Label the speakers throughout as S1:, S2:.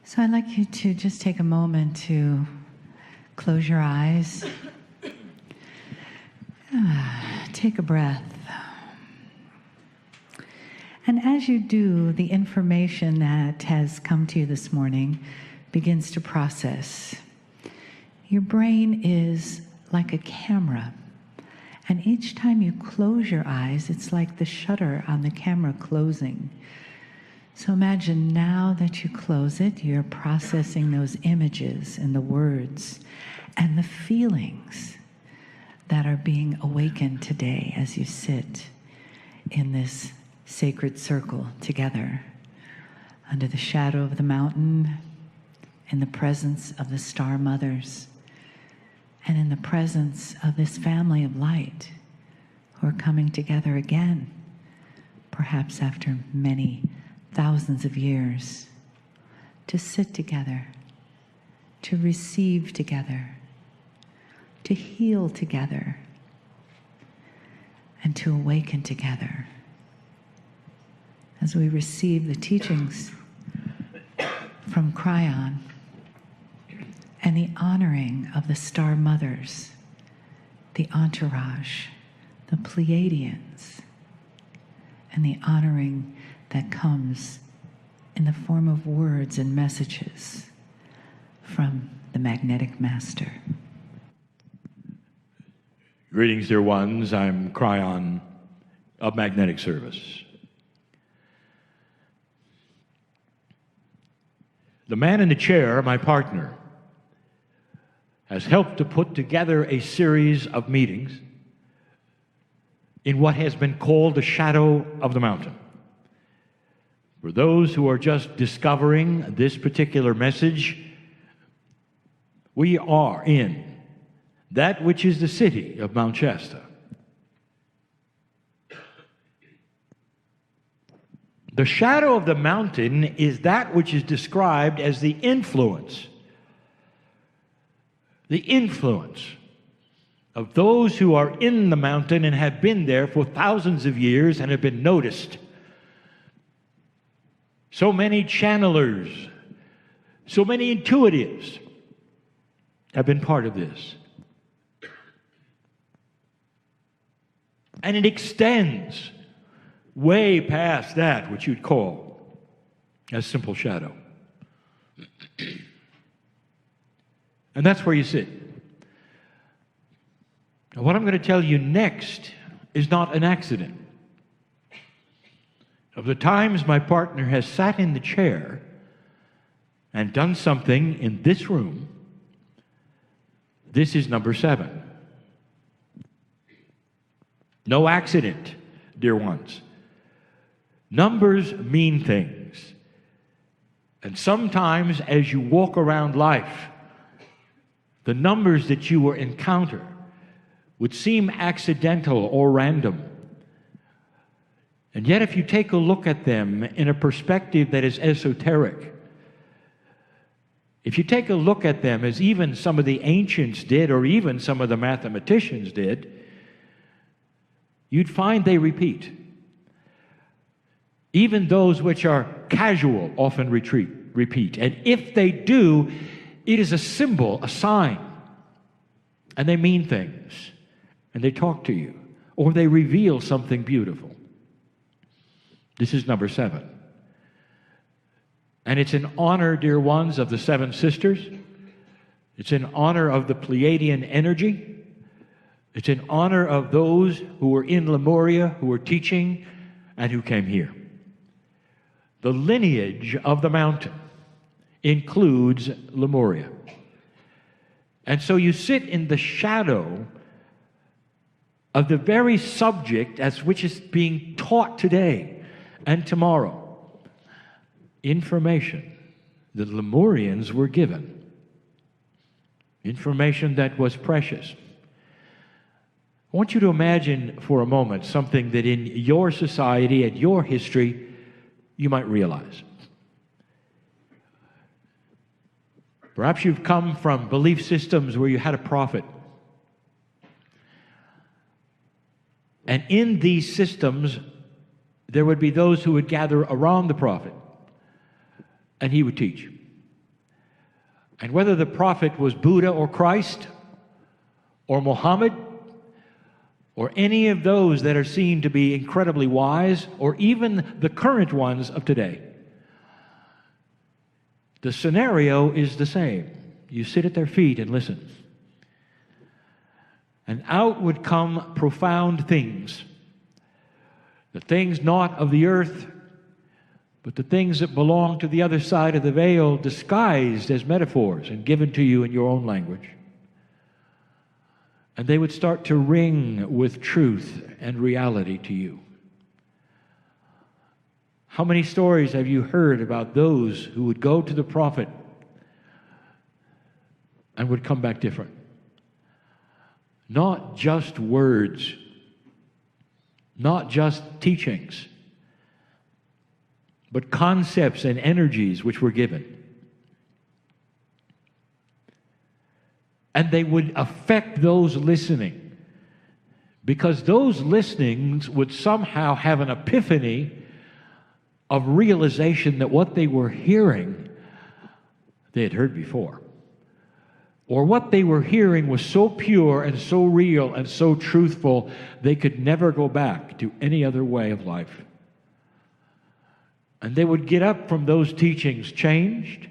S1: So I'd like you to just take a moment to close your eyes. Take a breath. And as you do, the information that has come to you this morning begins to process. Your brain is like a camera. And each time you close your eyes, it's like the shutter on the camera closing. So imagine now that you close it, you're processing those images and the words and the feelings that are being awakened today as you sit in this sacred circle together under the shadow of the mountain, in the presence of the star mothers, and in the presence of this family of light who are coming together again, perhaps after many thousands of years, to sit together, to receive together, to heal together, and to awaken together. As we receive the teachings from Kryon and the honoring of the star mothers, the entourage, the Pleiadians, and the honoring that comes in the form of words and messages from the magnetic master.
S2: Greetings, dear ones. I'm Kryon of Magnetic Service. The man in the chair, my partner, has helped to put together a series of meetings in what has been called the shadow of the mountain. For those who are just discovering this particular message, we are in that which is the city of Mount Shasta. The shadow of the mountain is that which is described as the influence of those who are in the mountain and have been there for thousands of years and have been noticed. So many channelers, so many intuitives have been part of this. And it extends way past that which you'd call a simple shadow. And that's where you sit. Now, what I'm going to tell you next is not an accident. Of the times my partner has sat in the chair and done something in this room, this is number 7. No accident, dear ones. Numbers mean things. And sometimes as you walk around life, the numbers that you will encounter would seem accidental or random. And yet if you take a look at them in a perspective that is esoteric, if you take a look at them as even some of the ancients did, or even some of the mathematicians did, you'd find they repeat. Even those which are casual often repeat. And if they do, it is a symbol, a sign. And they mean things. And they talk to you. Or they reveal something beautiful. This is number 7. And it's in honor, dear ones, of the 7 sisters. It's in honor of the Pleiadian energy. It's in honor of those who were in Lemuria, who were teaching, and who came here. The lineage of the mountain includes Lemuria. And so you sit in the shadow of the very subject as which is being taught today and tomorrow. Information the Lemurians were given. Information that was precious. I want you to imagine for a moment something that in your society and your history you might realize. Perhaps you've come from belief systems where you had a prophet. And in these systems, there would be those who would gather around the prophet, and he would teach. And whether the prophet was Buddha or Christ or Muhammad or any of those that are seen to be incredibly wise, or even the current ones of today, the scenario is the same. You sit at their feet and listen. And out would come profound things. The things not of the earth, but the things that belong to the other side of the veil, disguised as metaphors and given to you in your own language. And they would start to ring with truth and reality to you. How many stories have you heard about those who would go to the prophet and would come back different? Not just words, not just teachings, but concepts and energies which were given. And they would affect those listening, because those listenings would somehow have an epiphany of realization that what they were hearing, they had heard before. Or what they were hearing was so pure and so real and so truthful, they could never go back to any other way of life. And they would get up from those teachings changed.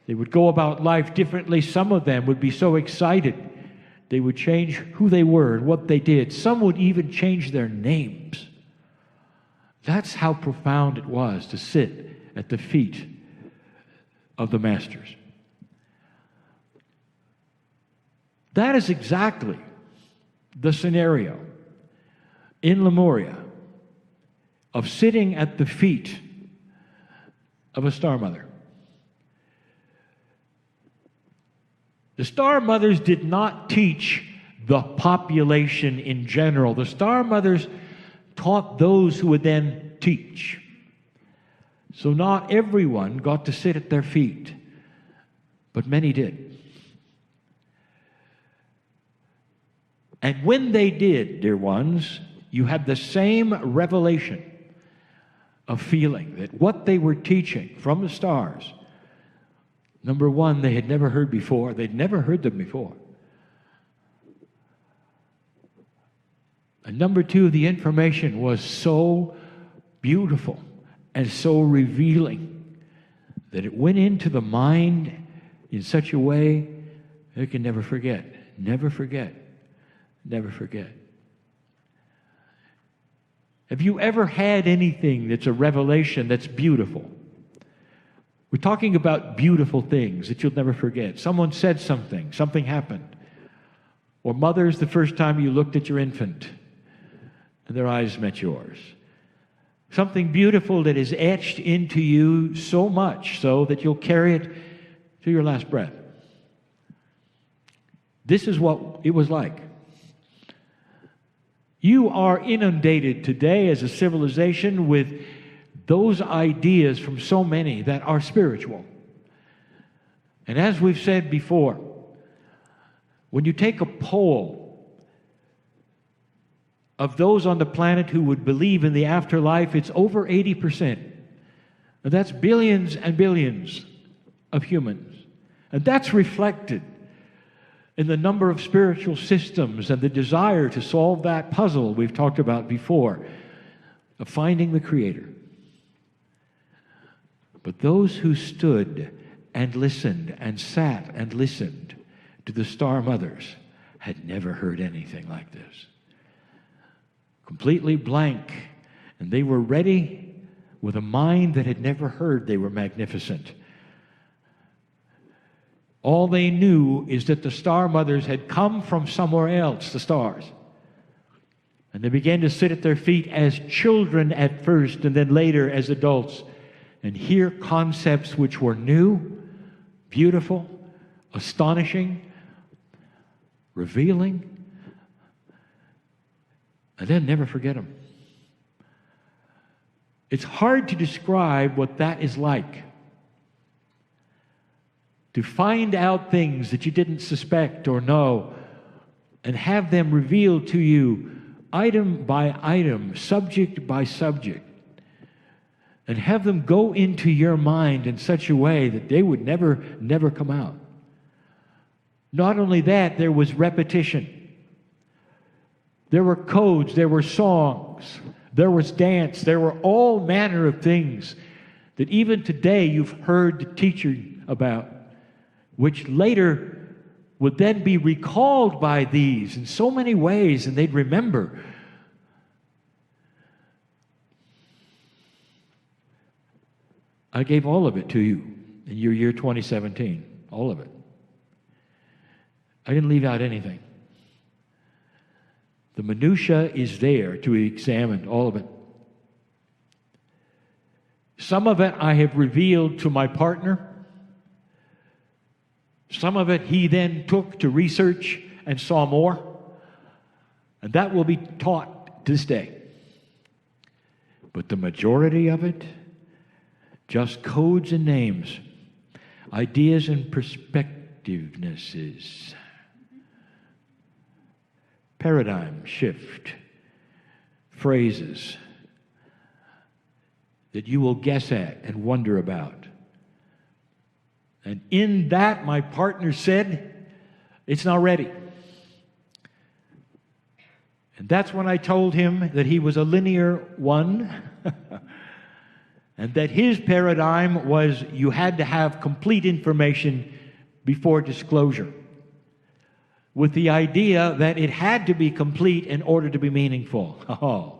S2: They would go about life differently. Some of them would be so excited, they would change who they were and what they did. Some would even change their names. That's how profound it was to sit at the feet of the masters. That is exactly the scenario in Lemuria of sitting at the feet of a star mother. The star mothers did not teach the population in general. The star mothers taught those who would then teach. So not everyone got to sit at their feet, but many did. And when they did, dear ones, you had the same revelation of feeling that what they were teaching from the stars, number one, they had never heard before. They'd never heard them before. And number two, the information was so beautiful and so revealing that it went into the mind in such a way that it can never forget, never forget, never forget. Have you ever had anything that's a revelation that's beautiful? We're talking about beautiful things that you'll never forget. Someone said something, something happened. Or mothers, the first time you looked at your infant and their eyes met yours. Something beautiful that is etched into you so much so that you'll carry it to your last breath. This is what it was like. You are inundated today as a civilization with those ideas from so many that are spiritual. And as we've said before, when you take a poll of those on the planet who would believe in the afterlife, it's over 80%. And that's billions and billions of humans. And that's reflected in the number of spiritual systems and the desire to solve that puzzle we've talked about before of finding the Creator. But those who stood and listened and sat and listened to the star mothers had never heard anything like this. Completely blank, and they were ready with a mind that had never heard they were magnificent. All they knew is that the star mothers had come from somewhere else, the stars. And they began to sit at their feet as children at first, and then later as adults, and hear concepts which were new, beautiful, astonishing, revealing, and then never forget them. It's hard to describe what that is like. To find out things that you didn't suspect or know and have them revealed to you item by item, subject by subject. and have them go into your mind in such a way that they would never come out. Not only that, there was repetition. There were codes, there were songs, there was dance, there were all manner of things that even today you've heard the teacher about, which later would then be recalled by these in so many ways, and they'd remember. I gave all of it to you in your year 2017, all of it. I didn't leave out anything. The minutia is there to be examined, all of it. Some of it I have revealed to my partner. Some of it he then took to research and saw more. And that will be taught to this day. But the majority of it, just codes and names, ideas and perspectivenesses, paradigm shift, phrases that you will guess at and wonder about. And in that, my partner said, it's not ready. And that's when I told him that he was a linear one, and that his paradigm was you had to have complete information before disclosure, with the idea that it had to be complete in order to be meaningful. Oh,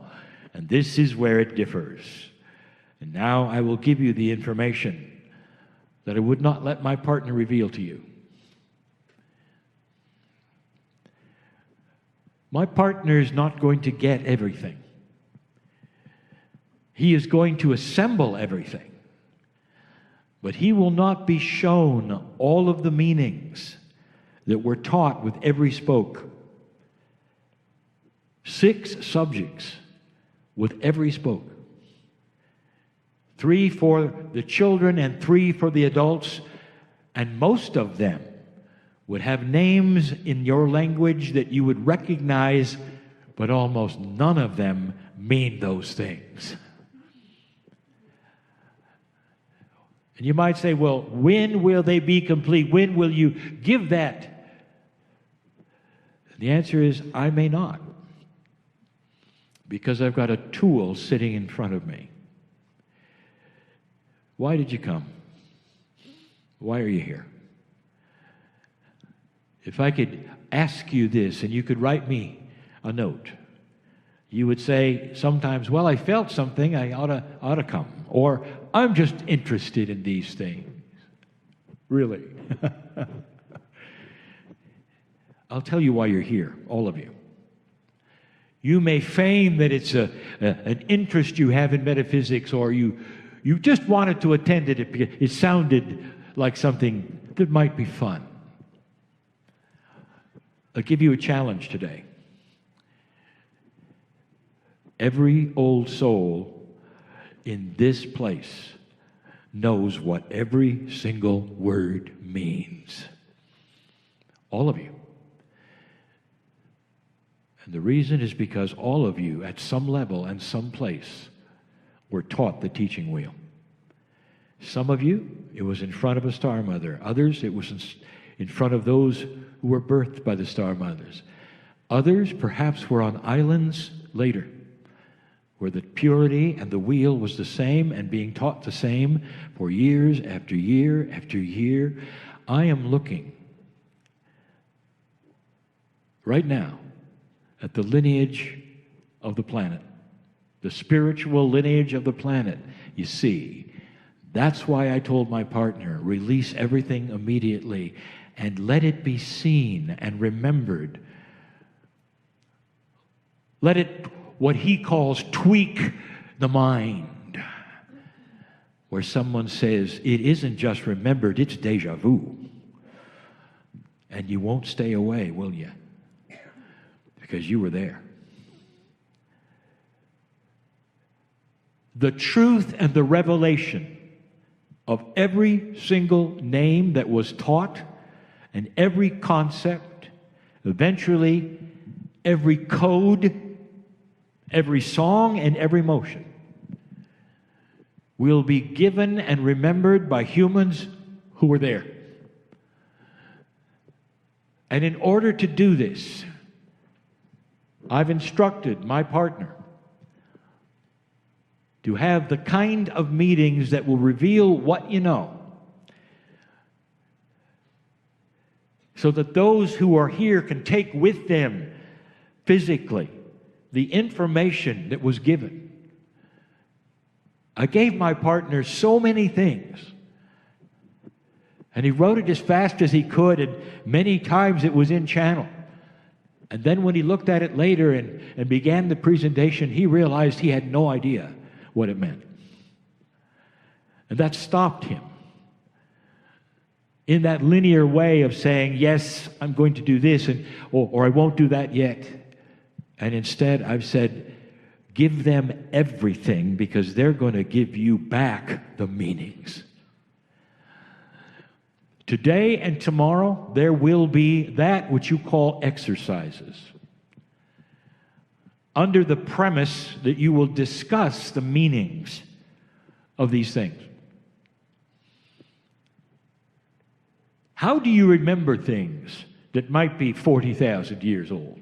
S2: and this is where it differs. And now I will give you the information that I would not let my partner reveal to you. My partner is not going to get everything. He is going to assemble everything. But he will not be shown all of the meanings that were taught with every spoke. 6 subjects with every spoke. 3 for the children and 3 for the adults, and most of them would have names in your language that you would recognize, but almost none of them mean those things. And you might say, well, when will they be complete? When will you give that? The answer is, I may not, because I've got a tool sitting in front of me. Why did you come? Why are you here? If I could ask you this and you could write me a note, you would say sometimes, well, I felt something, I ought to come. Or, I'm just interested in these things. Really. I'll tell you why you're here, all of you. You may feign that it's an interest you have in metaphysics, or you just wanted to attend it because it sounded like something that might be fun. I'll give you a challenge today. Every old soul in this place knows what every single word means. All of you. And the reason is because all of you, at some level and some place, were taught the teaching wheel. Some of you, it was in front of a star mother. Others, it was in front of those who were birthed by the star mothers. Others, perhaps, were on islands later, where the purity and the wheel was the same and being taught the same for years after year after year. I am looking right now at the lineage of the planet, the spiritual lineage of the planet. You see, that's why I told my partner, release everything immediately and let it be seen and remembered. Let it, what he calls, tweak the mind. Where someone says, it isn't just remembered, it's deja vu. And you won't stay away, will you? Because you were there. The truth and the revelation of every single name that was taught and every concept, eventually every code, every song, and every motion will be given and remembered by humans who were there. And in order to do this, I've instructed my partner to have the kind of meetings that will reveal what you know, so that those who are here can take with them physically the information that was given. I gave my partner so many things, and he wrote it as fast as he could, and many times it was in channel. And then when he looked at it later and began the presentation, he realized he had no idea what it meant. And that stopped him in that linear way of saying, yes, I'm going to do this, or I won't do that yet. And instead, I've said, give them everything, because they're going to give you back the meanings. Today and tomorrow, there will be that which you call exercises, under the premise that you will discuss the meanings of these things. How do you remember things that might be 40,000 years old?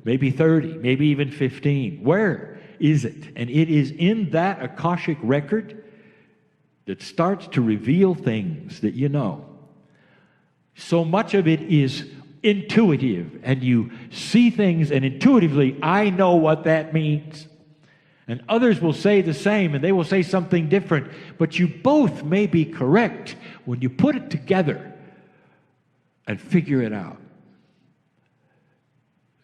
S2: Maybe 30, maybe even 15. Where is it? And it is in that Akashic record that starts to reveal things that you know. So much of it is intuitive, and you see things, and intuitively, I know what that means. And others will say the same, and they will say something different, but you both may be correct when you put it together and figure it out.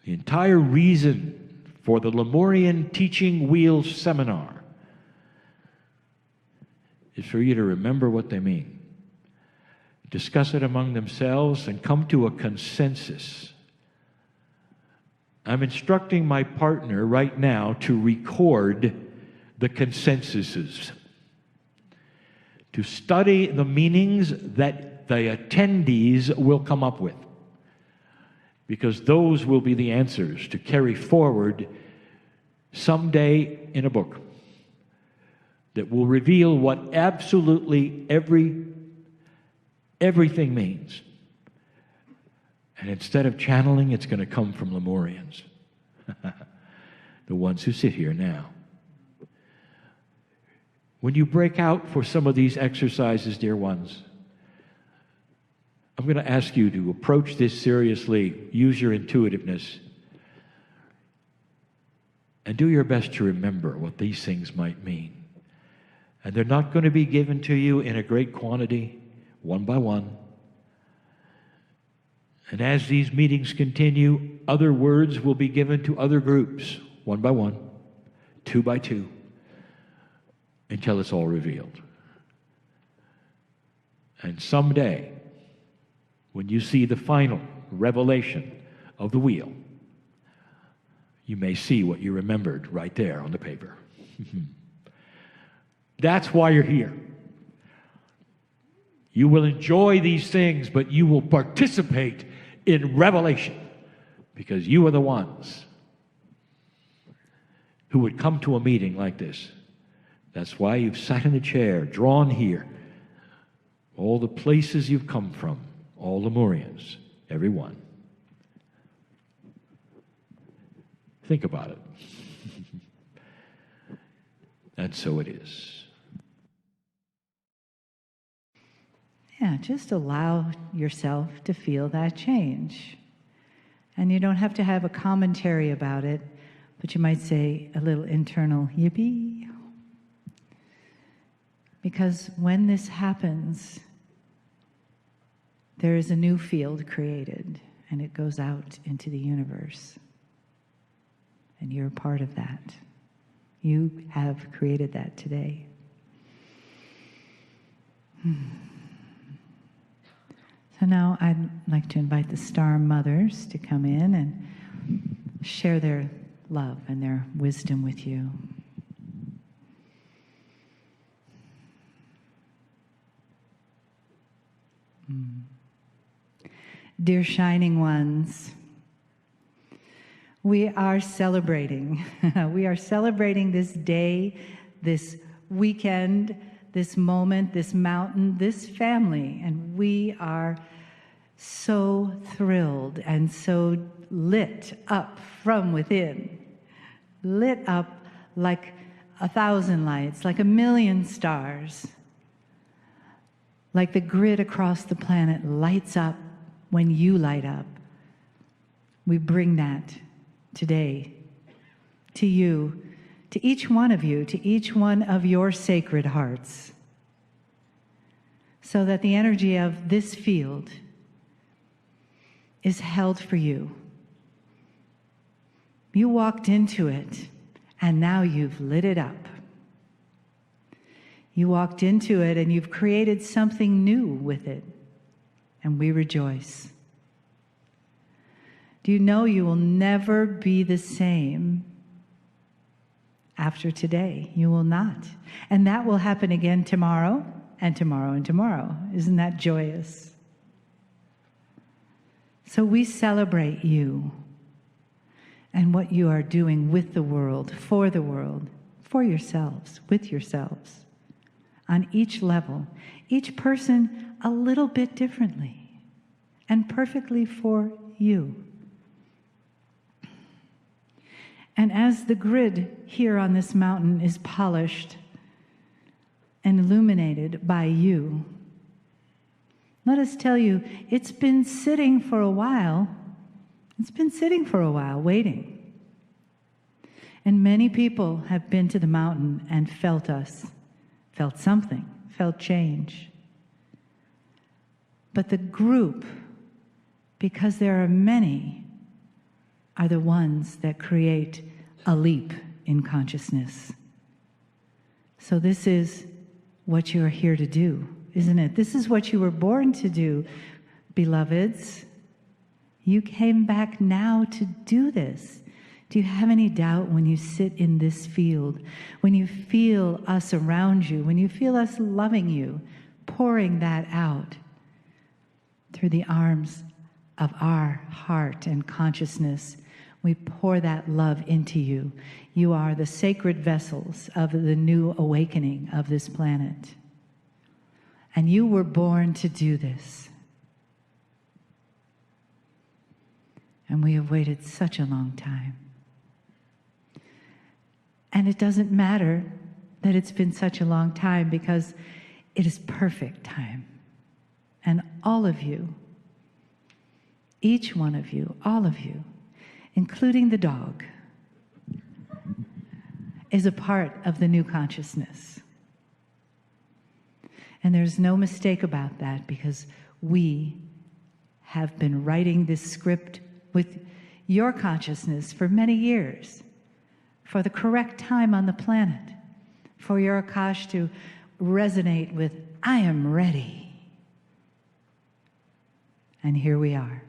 S2: The entire reason for the Lemurian Teaching Wheel Seminar is for you to remember what they mean, discuss it among themselves, and come to a consensus. I'm instructing my partner right now to record the consensuses, to study the meanings that the attendees will come up with, because those will be the answers to carry forward someday in a book that will reveal what absolutely everything means. And instead of channeling, it's going to come from Lemurians, the ones who sit here now. When you break out for some of these exercises, dear ones, I'm going to ask you to approach this seriously, use your intuitiveness, and do your best to remember what these things might mean. And they're not going to be given to you in a great quantity, one by one. And as these meetings continue, other words will be given to other groups, one by one, two by two, until it's all revealed. And someday, when you see the final revelation of the wheel, you may see what you remembered right there on the paper. That's why you're here. You will enjoy these things, but you will participate in revelation, because you are the ones who would come to a meeting like this. That's why you've sat in a chair, drawn here. All the places you've come from, all Lemurians, every one. Think about it. And so it is.
S1: Yeah, just allow yourself to feel that change. And you don't have to have a commentary about it, but you might say a little internal yippee. Because when this happens, there is a new field created, and it goes out into the universe. And you're a part of that. You have created that today. So now I'd like to invite the Star Mothers to come in and share their love and their wisdom with you. Dear Shining Ones, we are celebrating. We are celebrating this day, this weekend, this moment, this mountain, this family, and we are so thrilled and so lit up from within, lit up like 1,000 lights, like 1,000,000 stars, like the grid across the planet lights up when you light up. We bring that today to you, to each one of you, to each one of your sacred hearts, so that the energy of this field is held for you. You walked into it, and now you've lit it up. You walked into it, and you've created something new with it, and we rejoice. Do you know you will never be the same after today? You will not. And that will happen again tomorrow, and tomorrow, and tomorrow. Isn't that joyous? So we celebrate you and what you are doing with the world, for yourselves, with yourselves, on each level, each person a little bit differently, and perfectly for you. And as the grid here on this mountain is polished and illuminated by you, let us tell you, it's been sitting for a while. It's been sitting for a while, waiting. And many people have been to the mountain and felt us, felt something, felt change. But the group, because there are many, are the ones that create a leap in consciousness. So this is what you are here to do, isn't it? This is what you were born to do, beloveds. You came back now to do this. Do you have any doubt when you sit in this field, when you feel us around you, when you feel us loving you, pouring that out through the arms of our heart and consciousness? We pour that love into you. You are the sacred vessels of the new awakening of this planet. And you were born to do this. And we have waited such a long time. And it doesn't matter that it's been such a long time, because it is perfect time. And all of you, each one of you, all of you, including the dog, is a part of the new consciousness. And there's no mistake about that, because we have been writing this script with your consciousness for many years, for the correct time on the planet, for your Akash to resonate with, I am ready. And here we are.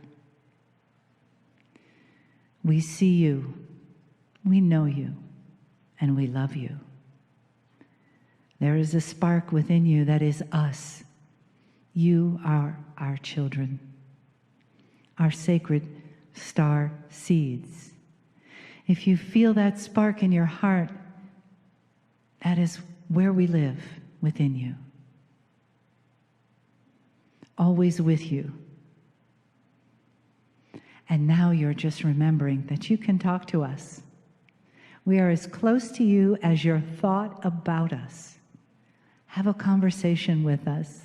S1: We see you, we know you, and we love you. There is a spark within you that is us. You are our children, our sacred star seeds. If you feel that spark in your heart, that is where we live, within you. Always with you. And now you're just remembering that you can talk to us. We are as close to you as your thought about us. Have a conversation with us.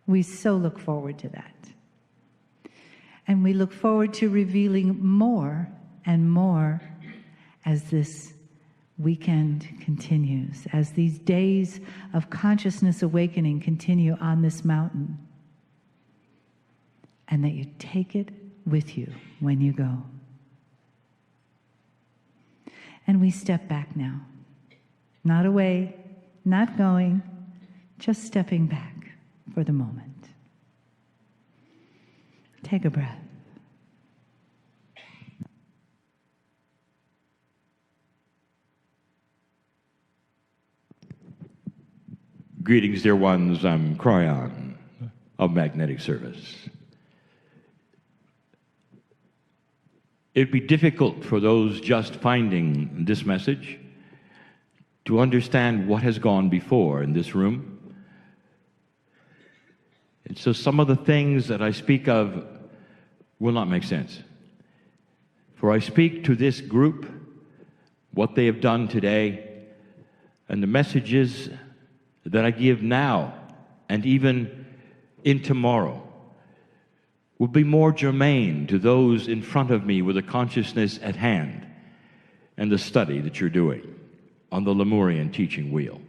S1: We so look forward to that. And we look forward to revealing more and more as this weekend continues, as these days of consciousness awakening continue on this mountain, and that you take it with you when you go. And we step back now. Not away, not going, just stepping back for the moment. Take a breath.
S2: Greetings, dear ones. I'm Kryon of Magnetic Service. It'd be difficult for those just finding this message to understand what has gone before in this room. And so some of the things that I speak of will not make sense. For I speak to this group, what they have done today, and the messages that I give now and even in tomorrow will be more germane to those in front of me with a consciousness at hand and the study that you're doing on the Lemurian teaching wheel.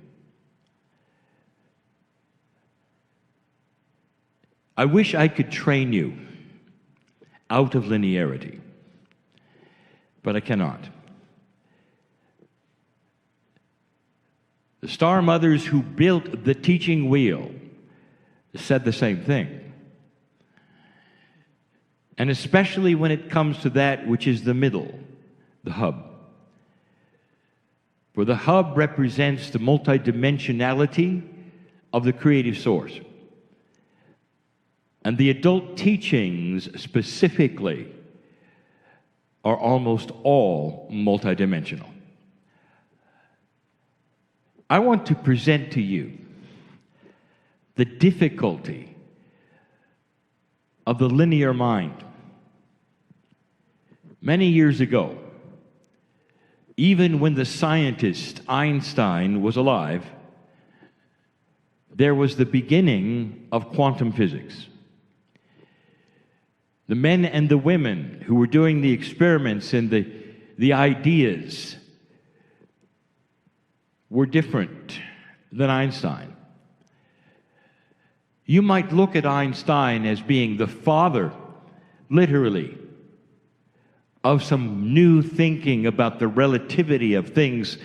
S2: I wish I could train you out of linearity, but I cannot. The Star Mothers who built the teaching wheel said the same thing. And especially when it comes to that which is the middle, the hub. For the hub represents the multidimensionality of the creative source. And the adult teachings specifically are almost all multidimensional. I want to present to you the difficulty of the linear mind. Many years ago, even when the scientist Einstein was alive, there was the beginning of quantum physics. The men and the women who were doing the experiments and the ideas were different than Einstein. You might look at Einstein as being the father, literally, of some new thinking about the relativity of things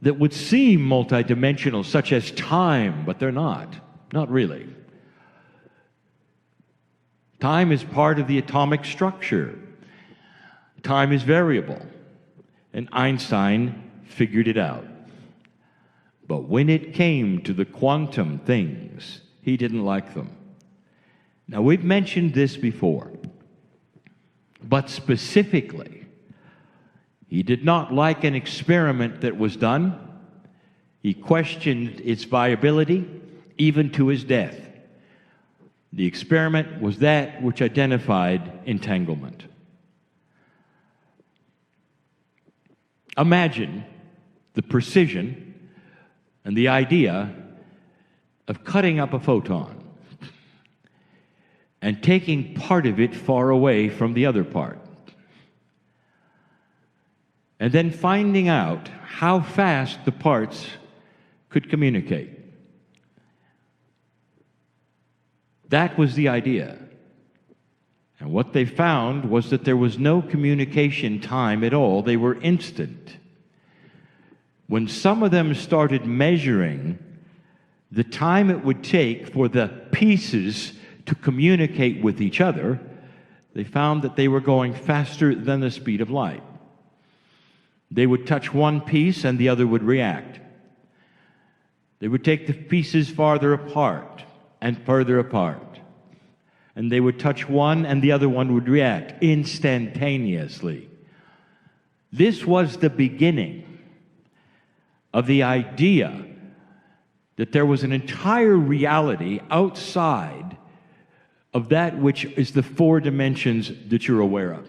S2: that would seem multidimensional, such as time, but they're not really. Time is part of the atomic structure. Time is variable, and Einstein figured it out. But when it came to the quantum things, he didn't like them. Now, we've mentioned this before, but specifically, he did not like an experiment that was done. He questioned its viability, even to his death. The experiment was that which identified entanglement. Imagine the precision and the idea of cutting up a photon and taking part of it far away from the other part, and then finding out how fast the parts could communicate. That was the idea. And what they found was that there was no communication time at all. They were instant. When some of them started measuring the time it would take for the pieces to communicate with each other, they found that they were going faster than the speed of light. They would touch one piece and the other would react. They would take the pieces farther apart and further apart. And they would touch one and the other one would react instantaneously. This was the beginning of the idea that there was an entire reality outside of that which is the four dimensions that you're aware of.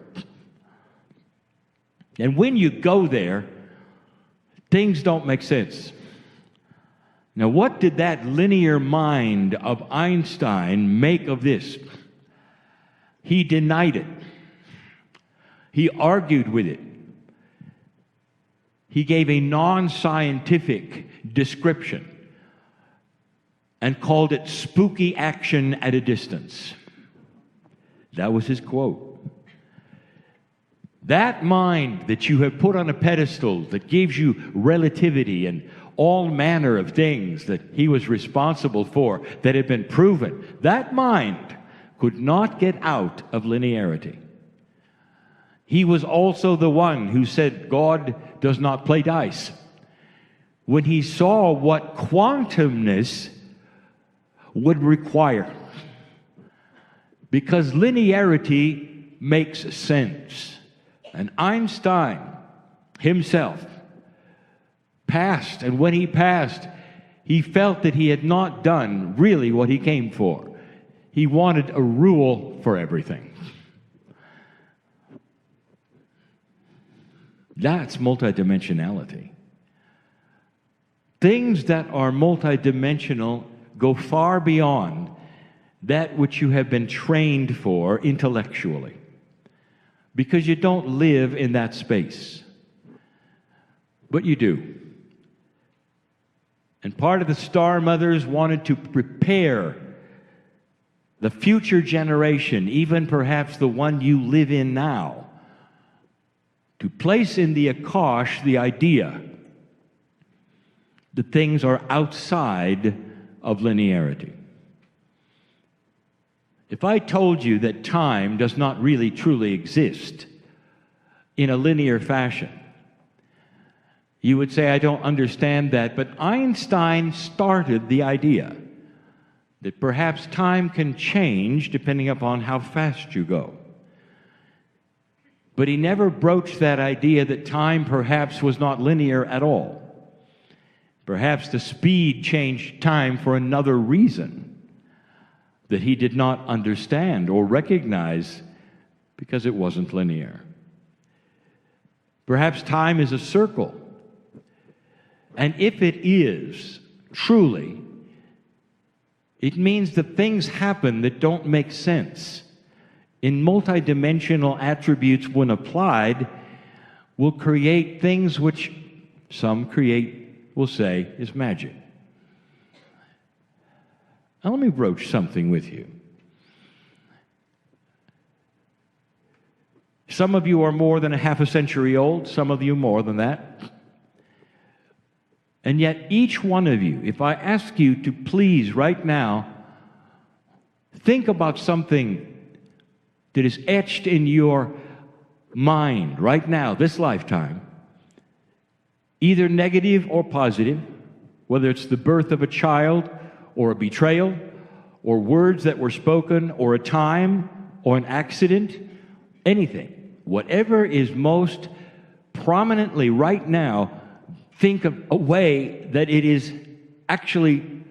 S2: And when you go there, things don't make sense. Now, what did that linear mind of Einstein make of this? He denied it. He argued with it. He gave a non-scientific description and called it spooky action at a distance. That was his quote. That mind that you have put on a pedestal that gives you relativity and all manner of things that he was responsible for that had been proven, that mind could not get out of linearity. He was also the one who said God does not play dice. When he saw what quantumness would require, because linearity makes sense. And Einstein himself passed, and when he passed, he felt that he had not done really what he came for. He wanted a rule for everything. That's multidimensionality. Things that are multidimensional go far beyond that which you have been trained for intellectually, because you don't live in that space, but you do. And part of the Star Mothers wanted to prepare the future generation, even perhaps the one you live in now, to place in the Akash the idea that things are outside of linearity. If I told you that time does not really truly exist in a linear fashion, you would say, I don't understand that. But Einstein started the idea that perhaps time can change depending upon how fast you go. But he never broached that idea that time perhaps was not linear at all. Perhaps the speed changed time for another reason that he did not understand or recognize because it wasn't linear. Perhaps time is a circle. And if it is, truly, it means that things happen that don't make sense. In multidimensional attributes, when applied, will create things which some will say is magic. Now let me broach something with you. Some of you are more than a half a century old, some of you more than that. And yet each one of you, if I ask you to please right now, think about something that is etched in your mind right now, this lifetime, either negative or positive, whether it's the birth of a child or a betrayal or words that were spoken or a time or an accident, anything, whatever is most prominently right now, think of a way that it is actually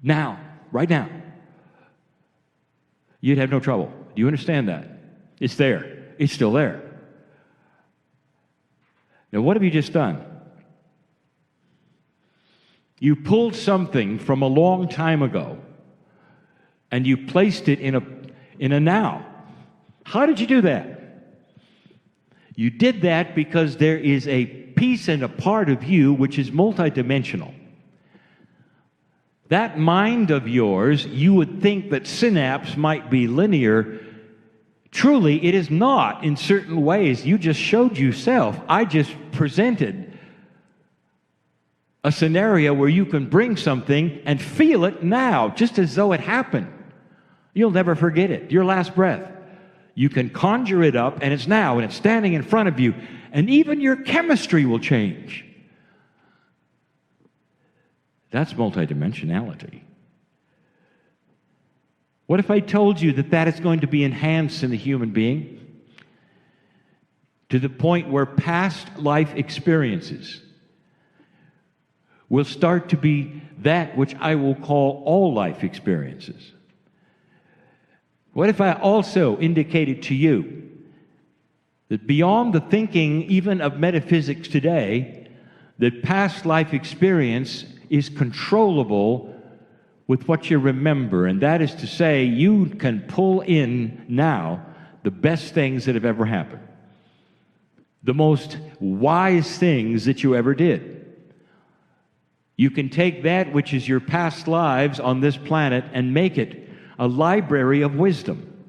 S2: now, right now. You'd have no trouble. Do you understand that? It's there. It's still there. Now, what have you just done? You pulled something from a long time ago and you placed it in a now. How did you do that? You did that because there is a piece and a part of you which is multidimensional. That mind of yours, you would think that synapse might be linear. Truly, it is not in certain ways. You just showed yourself. I just presented a scenario where you can bring something and feel it now, just as though it happened. You'll never forget it. Your last breath. You can conjure it up, and it's now, and it's standing in front of you, and even your chemistry will change. That's multidimensionality. What if I told you that that is going to be enhanced in the human being to the point where past life experiences will start to be that which I will call all life experiences? What if I also indicated to you that beyond the thinking even of metaphysics today, that past life experience is controllable with what you remember, and that is to say, you can pull in now the best things that have ever happened, the most wise things that you ever did. You can take that which is your past lives on this planet and make it a library of wisdom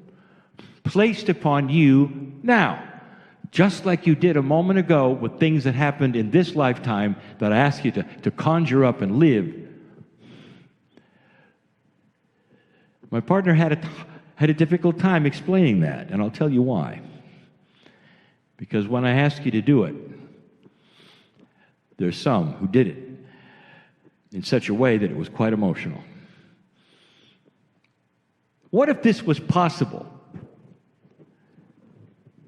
S2: placed upon you now, just like you did a moment ago with things that happened in this lifetime that I ask you to conjure up and live. My partner had a difficult time explaining that, and I'll tell you why. Because when I ask you to do it, there's some who did it in such a way that it was quite emotional. What if this was possible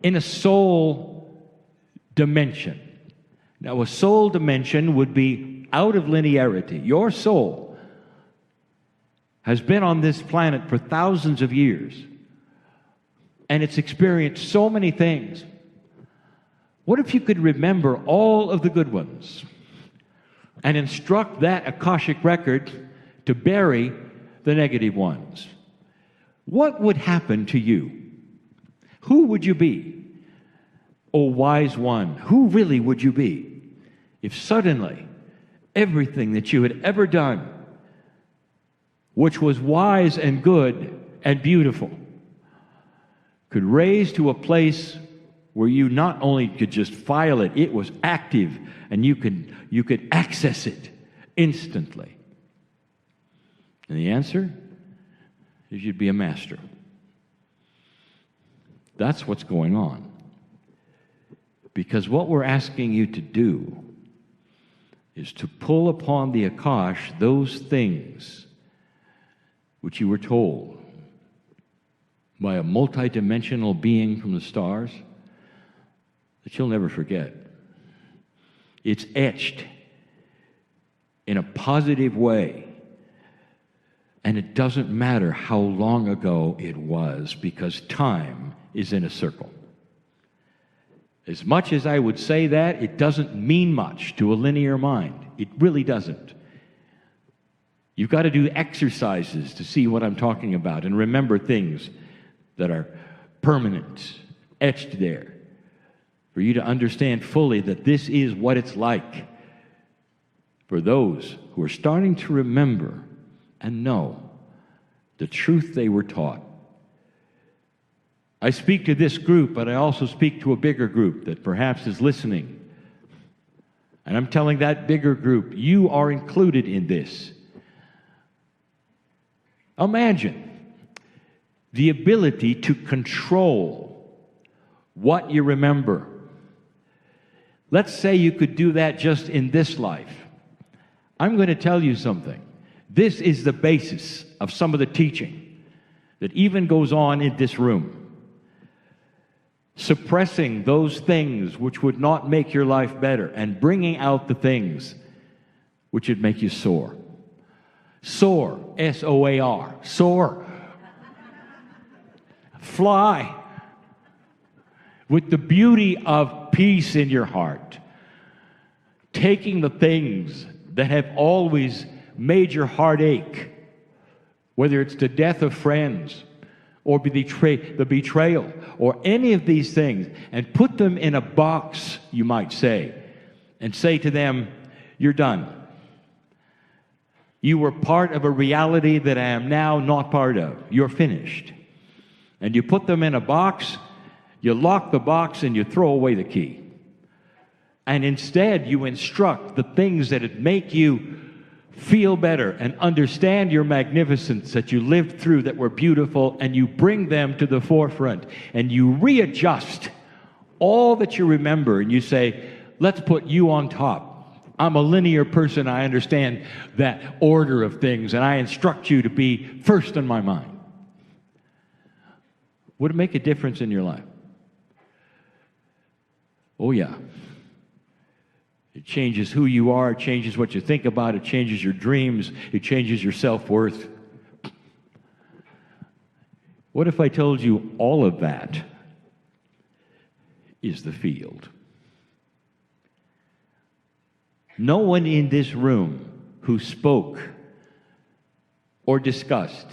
S2: in a soul dimension? Now, a soul dimension would be out of linearity. Your soul has been on this planet for thousands of years, and it's experienced so many things. What if you could remember all of the good ones and instruct that Akashic record to bury the negative ones? What would happen to you? Who would you be? O wise one, who really would you be if suddenly everything that you had ever done, which was wise and good and beautiful, could raise to a place where you not only could just file it, it was active and you could access it instantly? And the answer is you'd be a master. That's what's going on. Because what we're asking you to do is to pull upon the Akash those things which you were told by a multidimensional being from the stars that you'll never forget. It's etched in a positive way. And it doesn't matter how long ago it was, because time is in a circle. As much as I would say that, it doesn't mean much to a linear mind. It really doesn't. You've got to do exercises to see what I'm talking about and remember things that are permanent, etched there, for you to understand fully that this is what it's like for those who are starting to remember and know the truth they were taught. I speak to this group, but I also speak to a bigger group that perhaps is listening. And I'm telling that bigger group, you are included in this. Imagine the ability to control what you remember. Let's say you could do that just in this life. I'm going to tell you something. This is the basis of some of the teaching that even goes on in this room. Suppressing those things which would not make your life better and bringing out the things which would make you soar. Soar, S-O-A-R, soar. Fly with the beauty of peace in your heart. Taking the things that have always made your heart ache, whether it's the death of friends or the betrayal or any of these things, and put them in a box, you might say, and say to them, you're done. You were part of a reality that I am now not part of. You're finished. And you put them in a box, you lock the box, and you throw away the key. And instead, you instruct the things that would make you feel better and understand your magnificence that you lived through that were beautiful, and you bring them to the forefront, and you readjust all that you remember, and you say, let's put you on top. I'm a linear person. I understand that order of things, and I instruct you to be first in my mind. Would it make a difference in your life? Oh, yeah. It changes who you are. It changes what you think about. It changes your dreams. It changes your self-worth. What if I told you all of that is the field? No one in this room who spoke or discussed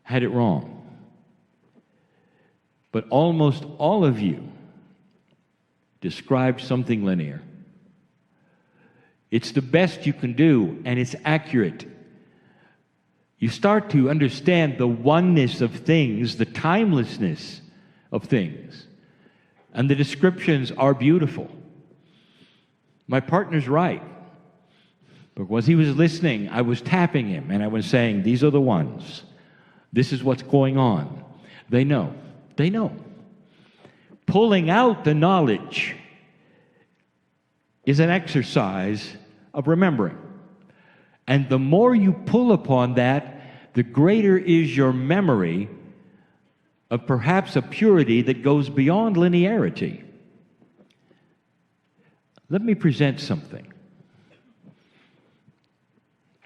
S2: had it wrong. But almost all of you described something linear. It's the best you can do, and it's accurate. You start to understand the oneness of things, the timelessness of things, and the descriptions are beautiful. My partner's right. Because he was listening, I was tapping him, and I was saying, these are the ones. This is what's going on. They know. They know. Pulling out the knowledge is an exercise of remembering. And the more you pull upon that, the greater is your memory of perhaps a purity that goes beyond linearity. Let me present something.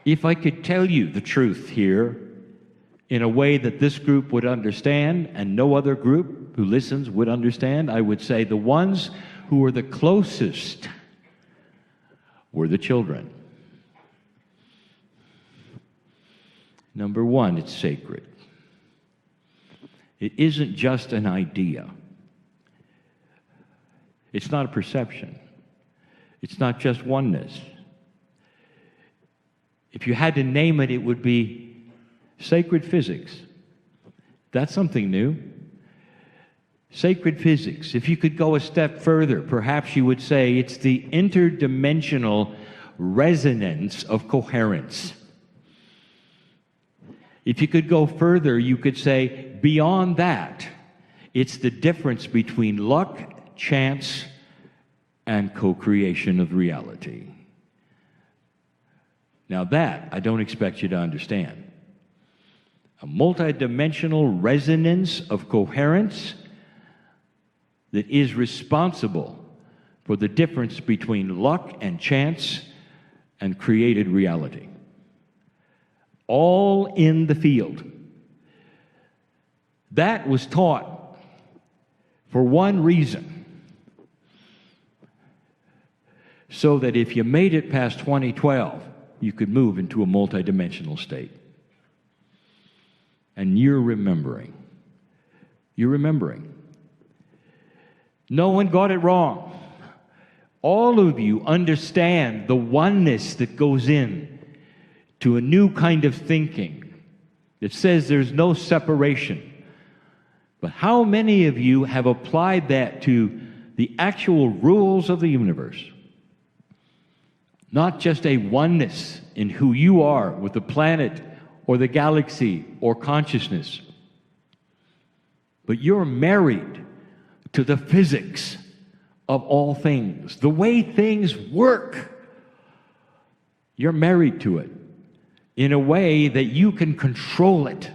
S2: If I could tell you the truth here in a way that this group would understand and no other group who listens would understand, I would say the ones who were the closest were the children. Number one, it's sacred. It isn't just an idea. It's not a perception. It's not just oneness. If you had to name it, it would be sacred physics. That's something new. Sacred physics. If you could go a step further, perhaps you would say it's the interdimensional resonance of coherence. If you could go further, you could say beyond that, it's the difference between luck, chance, and co-creation of reality. Now that, I don't expect you to understand. A multidimensional resonance of coherence that is responsible for the difference between luck and chance and created reality. All in the field. That was taught for one reason. So that if you made it past 2012, you could move into a multidimensional state. And you're remembering. You're remembering. No one got it wrong. All of you understand the oneness that goes in to a new kind of thinking that says there's no separation. But how many of you have applied that to the actual rules of the universe? Not just a oneness in who you are with the planet or the galaxy or consciousness, but you're married to the physics of all things, the way things work. You're married to it in a way that you can control it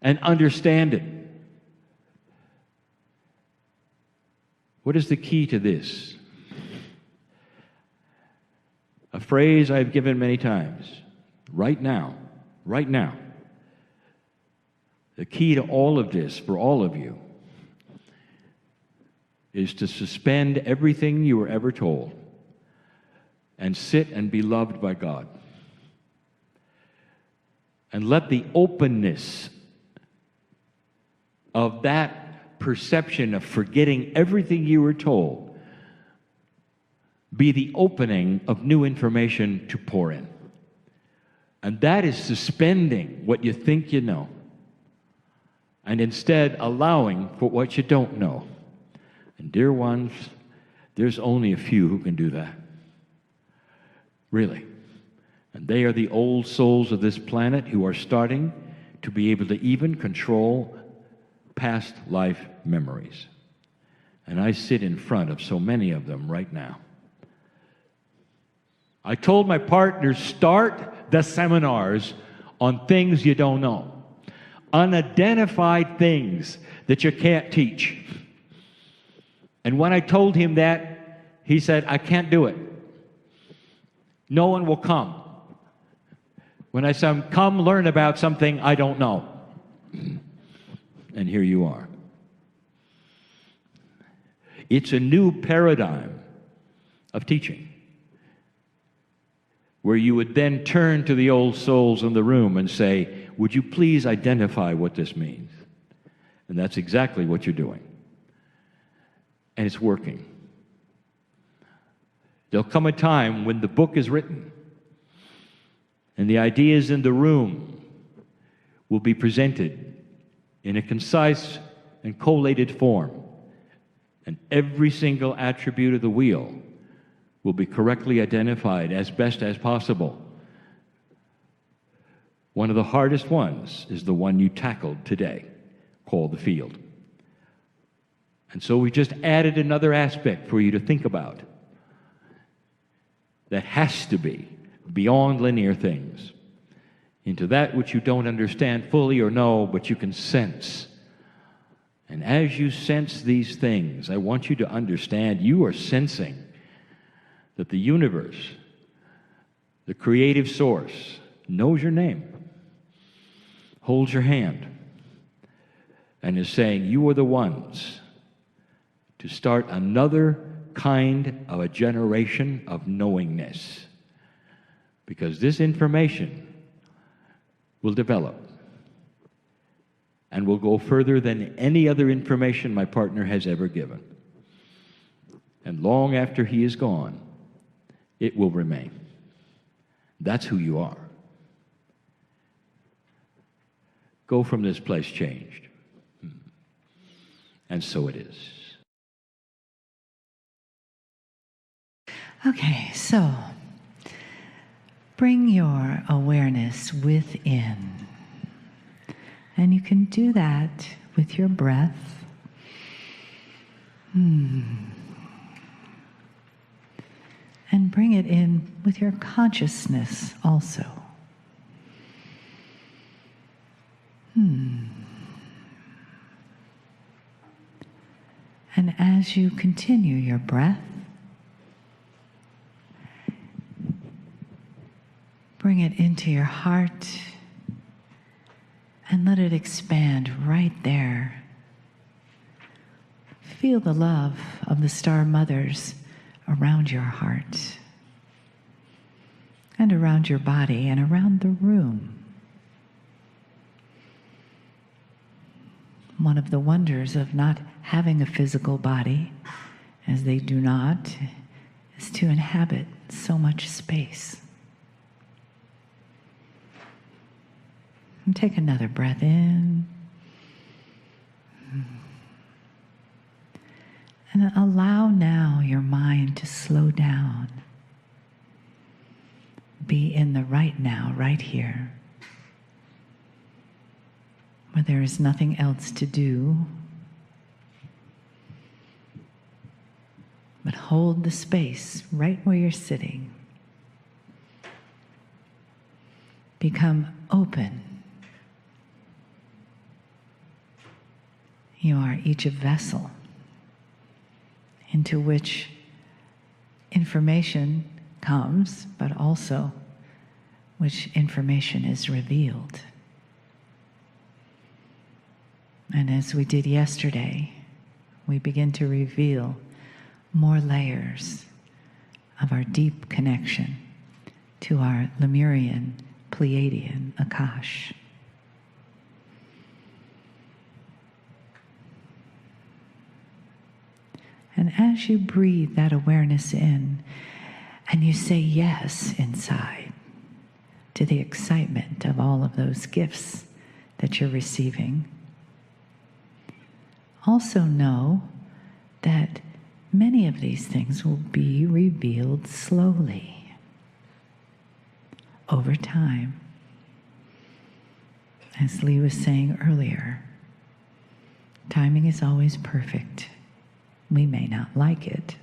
S2: and understand it. What is the key to this? A phrase I've given many times. Right now. Right now. The key to all of this, for all of you, is to suspend everything you were ever told and sit and be loved by God. And let the openness of that perception of forgetting everything you were told be the opening of new information to pour in. And that is suspending what you think you know and instead allowing for what you don't know. And dear ones, there's only a few who can do that. Really. And they are the old souls of this planet who are starting to be able to even control past life memories. And I sit in front of so many of them right now. I told my partners, start the seminars on things you don't know. Unidentified things that you can't teach. And when I told him that, he said, I can't do it. No one will come. When I said, come learn about something I don't know. And here you are. It's a new paradigm of teaching, where you would then turn to the old souls in the room and say, would you please identify what this means? And that's exactly what you're doing. And it's working. There'll come a time when the book is written and the ideas in the room will be presented in a concise and collated form, and every single attribute of the wheel will be correctly identified as best as possible. One of the hardest ones is the one you tackled today, called the field. And so we just added another aspect for you to think about that has to be beyond linear things, into that which you don't understand fully or know, but you can sense. And as you sense these things, I want you to understand you are sensing that the universe, the creative source, knows your name, holds your hand, and is saying, you are the ones to start another kind of a generation of knowingness. Because this information will develop and will go further than any other information my partner has ever given. And long after he is gone, it will remain. That's who you are. Go from this place changed. And so it is.
S1: Okay, so bring your awareness within. And you can do that with your breath. And bring it in with your consciousness also. And as you continue your breath, bring it into your heart and let it expand right there. Feel the love of the star mothers around your heart and around your body and around the room. One of the wonders of not having a physical body, as they do not, is to inhabit so much space. And take another breath in. And allow now your mind to slow down. Be in the right now, right here, where there is nothing else to do but hold the space right where you're sitting. Become open. You are each a vessel into which information comes, but also which information is revealed. And as we did yesterday, we begin to reveal more layers of our deep connection to our Lemurian, Pleiadian Akash. And as you breathe that awareness in, and you say yes inside to the excitement of all of those gifts that you're receiving, also know that many of these things will be revealed slowly over time. As Lee was saying earlier, timing is always perfect. We may not like it,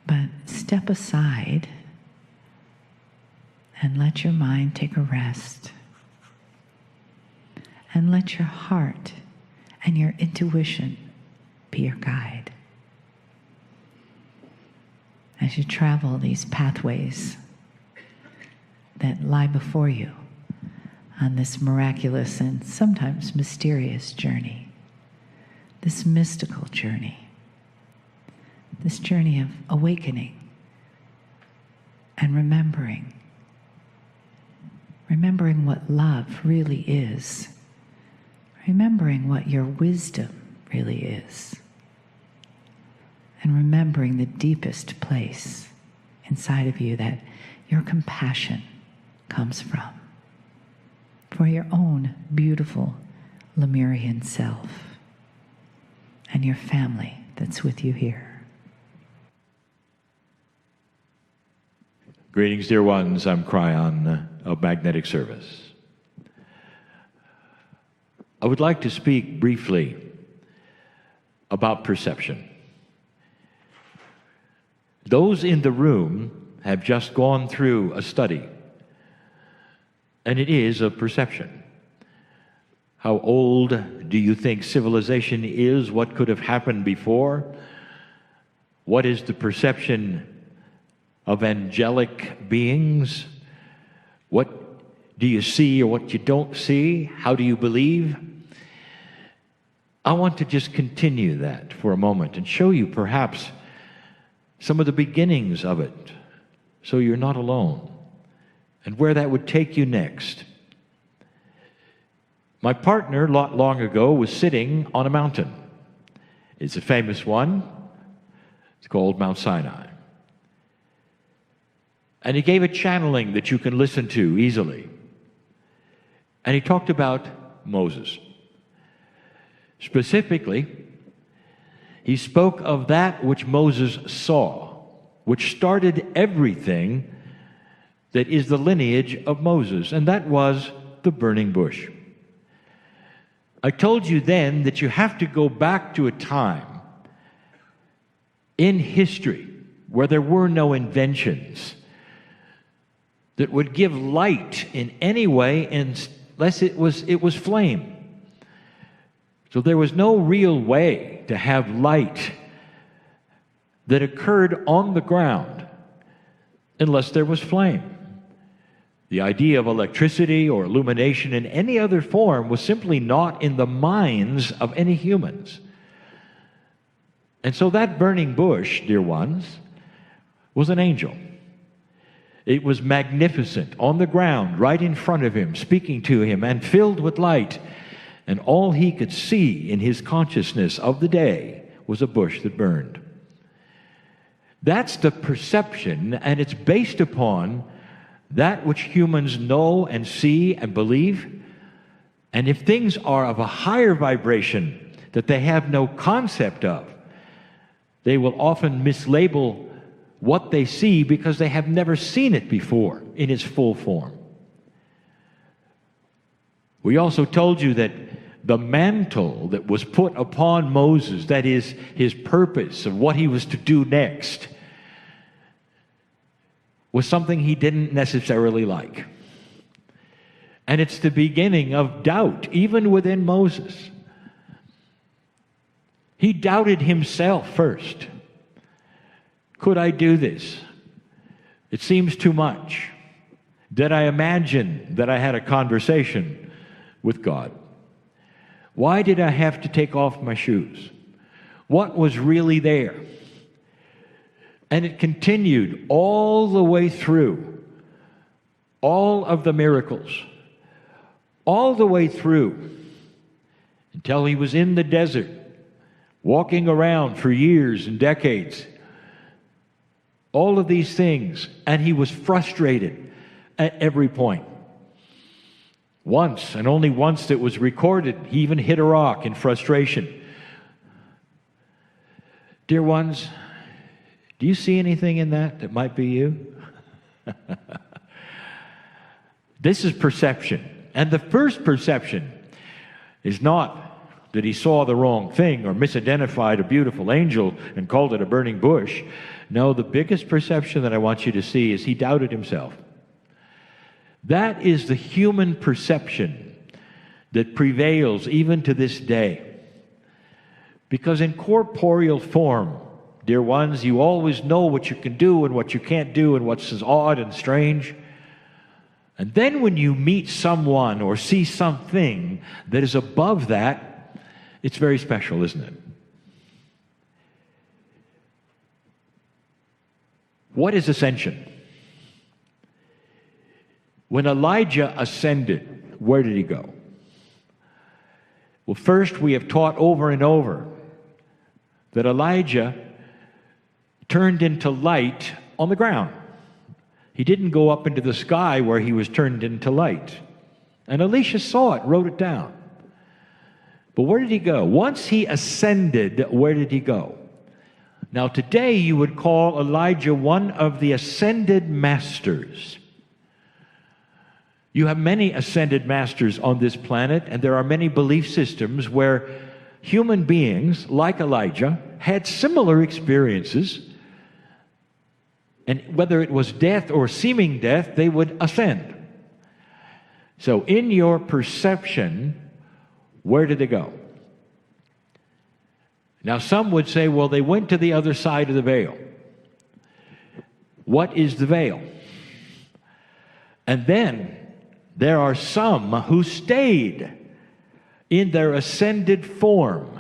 S1: but step aside and let your mind take a rest. And let your heart and your intuition be your guide. As you travel these pathways that lie before you on this miraculous and sometimes mysterious journey, this mystical journey, this journey of awakening and remembering what love really is. Remembering what your wisdom really is. And remembering the deepest place inside of you that your compassion comes from. For your own beautiful Lemurian self and your family that's with you here.
S2: Greetings, dear ones. I'm Kryon of Magnetic Service. I would like to speak briefly about perception. Those in the room have just gone through a study, and it is of perception. How old do you think civilization is? What could have happened before? What is the perception of angelic beings? What do you see or what you don't see? How do you believe? I want to just continue that for a moment and show you perhaps some of the beginnings of it so you're not alone and where that would take you next. My partner, not long ago, was sitting on a mountain. It's a famous one. It's called Mount Sinai. And he gave a channeling that you can listen to easily. And he talked about Moses. Specifically, he spoke of that which Moses saw, which started everything that is the lineage of Moses, and that was the burning bush. I told you then that you have to go back to a time in history where there were no inventions that would give light in any way unless it was flame. So there was no real way to have light that occurred on the ground unless there was flame. The idea of electricity or illumination in any other form was simply not in the minds of any humans. And so that burning bush, dear ones, was an angel. It was magnificent, on the ground, right in front of him, speaking to him, and filled with light. And all he could see in his consciousness of the day was a bush that burned. That's the perception, and it's based upon that which humans know and see and believe. And if things are of a higher vibration that they have no concept of, they will often mislabel what they see because they have never seen it before in its full form. We also told you that the mantle that was put upon Moses, that is his purpose of what he was to do next, was something he didn't necessarily like. And it's the beginning of doubt, even within Moses. He doubted himself first. Could I do this? It seems too much. Did I imagine that I had a conversation with God? Why did I have to take off my shoes? What was really there? And it continued all the way through all of the miracles, all the way through until he was in the desert, walking around for years and decades. All of these things, and he was frustrated at every point. Once, and only once that was recorded, he even hit a rock in frustration. Dear ones, do you see anything in that might be you? This is perception. And the first perception is not that he saw the wrong thing or misidentified a beautiful angel and called it a burning bush. No, the biggest perception that I want you to see is he doubted himself. That is the human perception that prevails even to this day. Because in corporeal form, dear ones, you always know what you can do and what you can't do and what's odd and strange. And then when you meet someone or see something that is above that, it's very special, isn't it? What is ascension? When Elijah ascended, where did he go? Well, first we have taught over and over that Elijah turned into light on the ground. He didn't go up into the sky where he was turned into light. And Elisha saw it, wrote it down. But where did he go? Once he ascended, where did he go? Now today you would call Elijah one of the ascended masters. You have many ascended masters on this planet, and there are many belief systems where human beings, like Elijah, had similar experiences. And whether it was death or seeming death, they would ascend. So in your perception, Where did they go? Now, some would say, well, they went to the other side of the veil. What is the veil? And then there are some who stayed in their ascended form.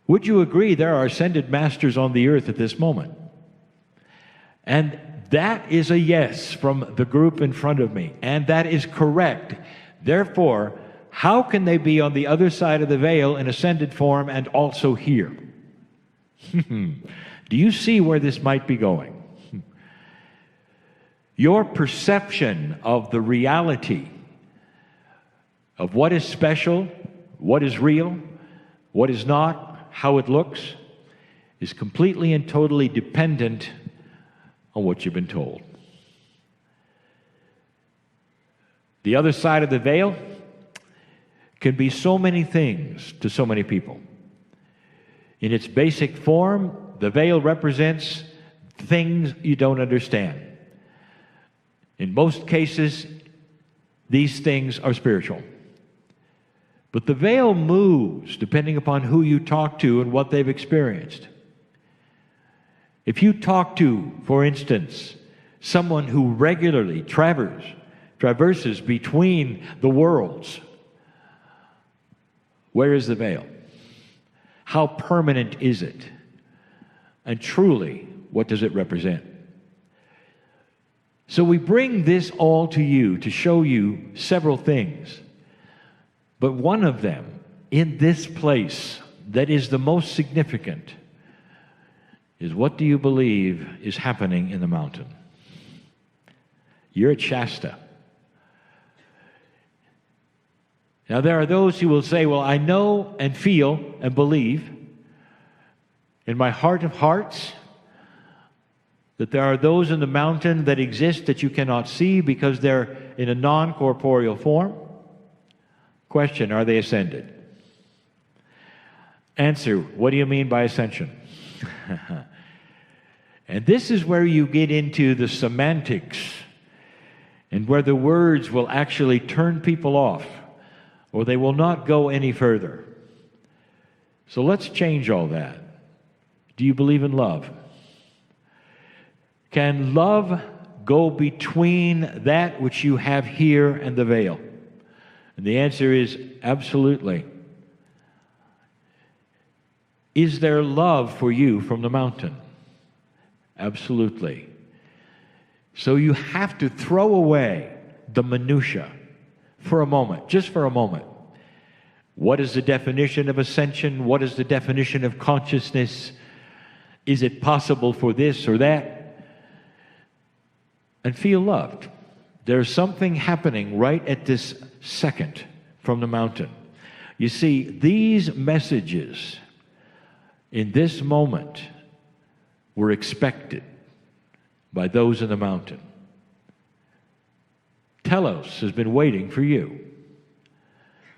S2: Would you agree there are ascended masters on the earth at this moment? And that is a yes from the group in front of me, and that is correct. Therefore, how can they be on the other side of the veil in ascended form and also here? Do you see where this might be going? Your perception of the reality of what is special, what is real, what is not, how it looks, is completely and totally dependent on what you've been told. The other side of the veil can be so many things to so many people. In its basic form, the veil represents things you don't understand. In most cases, these things are spiritual. But the veil moves depending upon who you talk to and what they've experienced. If you talk to, for instance, someone who regularly traverses between the worlds, where is the veil? How permanent is it? And truly, what does it represent? So we bring this all to you to show you several things. But one of them, in this place, that is the most significant, is what do you believe is happening in the mountain? You're at Shasta. Now there are those who will say, well, I know and feel and believe in my heart of hearts that there are those in the mountain that exist that you cannot see because they're in a non-corporeal form. Question, are they ascended? Answer, what do you mean by ascension? And this is where you get into the semantics and where the words will actually turn people off or they will not go any further. So let's change all that. Do you believe in love? Can love go between that which you have here and the veil? And the answer is absolutely. Is there love for you from the mountain? Absolutely. So you have to throw away the minutia for a moment, just for a moment. What is the definition of ascension? What is the definition of consciousness? Is it possible for this or that? And feel loved. There's something happening right at this second from the mountain. You see, these messages in this moment were expected by those in the mountain. Telos has been waiting for you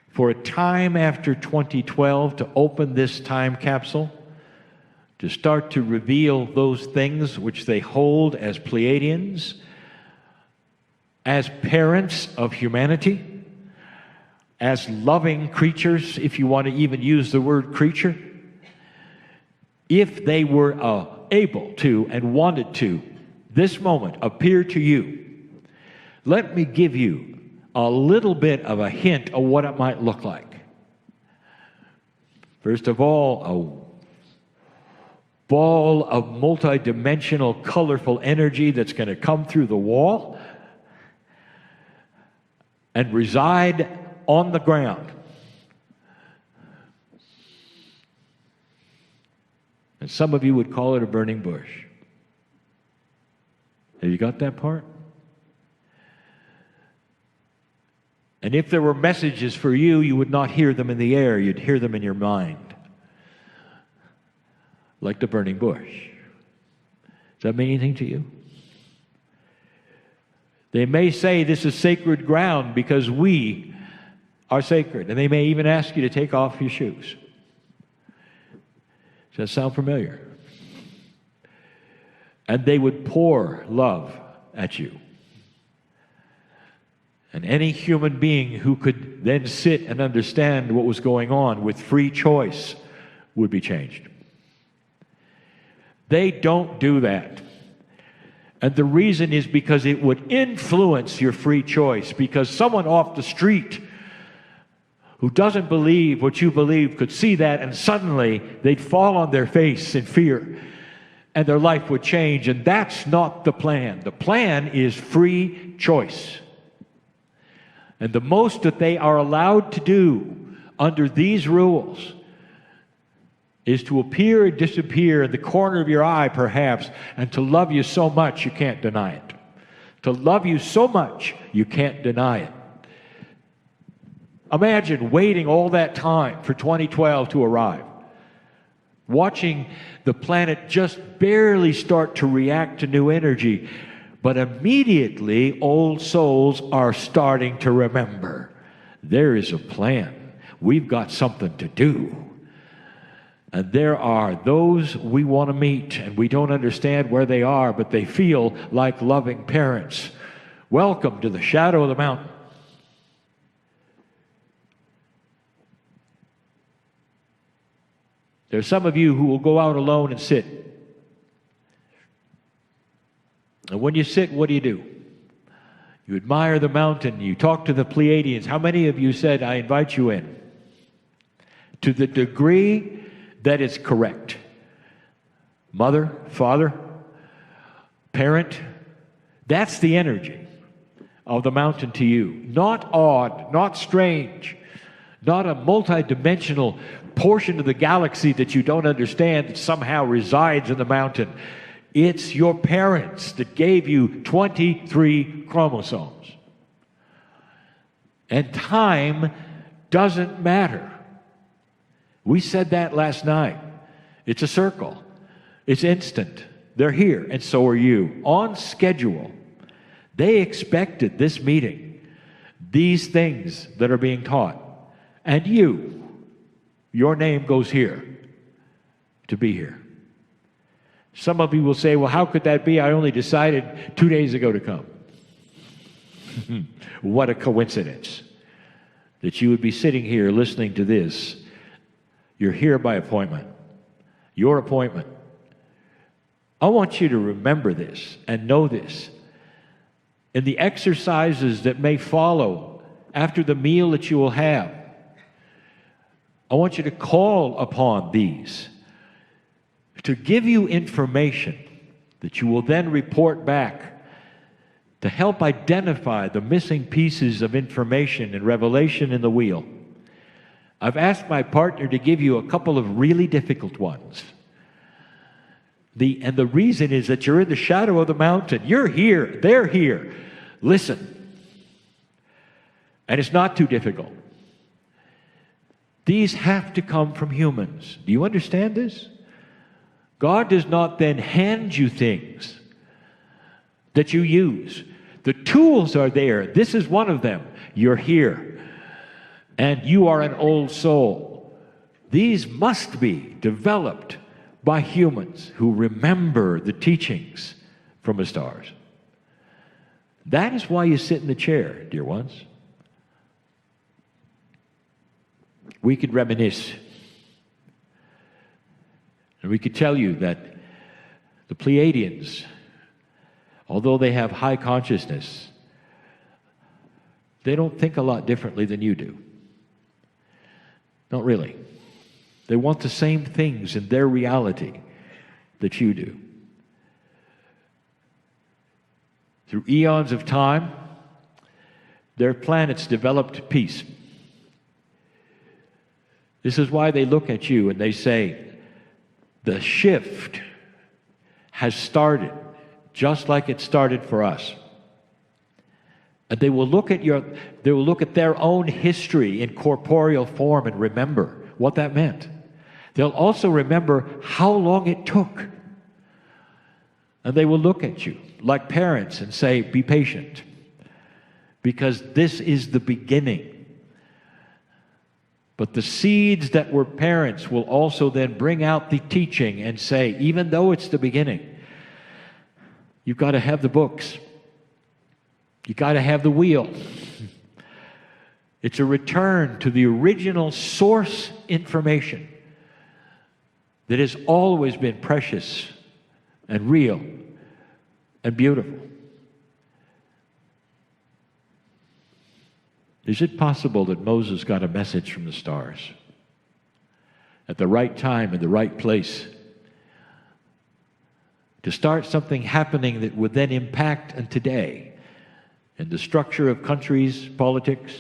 S2: for a time after 2012 to open this time capsule, to start to reveal those things which they hold as Pleiadians, as parents of humanity, as loving creatures, if you want to even use the word creature. If they were able to and wanted to, this moment appear to you, let me give you a little bit of a hint of what it might look like. First of all, a ball of multidimensional, colorful energy that's going to come through the wall and reside on the ground. And some of you would call it a burning bush. Have you got that part? And if there were messages for you, you would not hear them in the air, you'd hear them in your mind. Like the burning bush. Does that mean anything to you? They may say this is sacred ground because we are sacred. And they may even ask you to take off your shoes. Does that sound familiar? And they would pour love at you. And any human being who could then sit and understand what was going on with free choice would be changed. They don't do that. And the reason is because it would influence your free choice, because someone off the street who doesn't believe what you believe could see that, and suddenly they'd fall on their face in fear and their life would change. And that's not the plan. The plan is free choice. And the most that they are allowed to do under these rules is to appear and disappear in the corner of your eye, perhaps, and to love you so much you can't deny it. To love you so much you can't deny it. Imagine waiting all that time for 2012 to arrive, watching the planet just barely start to react to new energy, but immediately old souls are starting to remember. There is a plan. We've got something to do. And there are those we want to meet, and we don't understand where they are, but they feel like loving parents. Welcome to the shadow of the mountain. There's some of you who will go out alone and sit. And when you sit, what do? You admire the mountain. You talk to the Pleiadians. How many of you said, I invite you in? To the degree that is correct. Mother, father, parent, that's the energy of the mountain to you. Not odd, not strange, not a multidimensional portion of the galaxy that you don't understand that somehow resides in the mountain. It's your parents that gave you 23 chromosomes. And time doesn't matter. We said that last night. It's a circle. It's instant. They're here, and so are you. On schedule. They expected this meeting, these things that are being taught. And your name goes here to be here. Some of you will say, well, how could that be? I only decided 2 days ago to come. What a coincidence that you would be sitting here listening to this. You're here by appointment. Your appointment. I want you to remember this and know this. In the exercises that may follow after the meal that you will have, I want you to call upon these to give you information that you will then report back to help identify the missing pieces of information and revelation in the wheel. I've asked my partner to give you a couple of really difficult ones. And the reason is that you're in the shadow of the mountain. You're here. They're here. Listen. And it's not too difficult. These have to come from humans. Do you understand this? God does not then hand you things that you use. The tools are there. This is one of them. You're here. And you are an old soul. These must be developed by humans who remember the teachings from the stars. That is why you sit in the chair, dear ones. We could reminisce. And we could tell you that the Pleiadians, although they have high consciousness, they don't think a lot differently than you do. Not really. They want the same things in their reality that you do. Through eons of time, their planets developed peace. This is why they look at you and they say, the shift has started just like it started for us. And they will look at their own history in corporeal form and remember what that meant. They'll also remember how long it took. And they will look at you like parents and say, be patient, because this is the beginning. But the seeds that were parents will also then bring out the teaching and say, even though it's the beginning, you've got to have the books. You've got to have the wheel. It's a return to the original source information that has always been precious and real and beautiful. Is it possible that Moses got a message from the stars at the right time in the right place to start something happening that would then impact on today in the structure of countries, politics?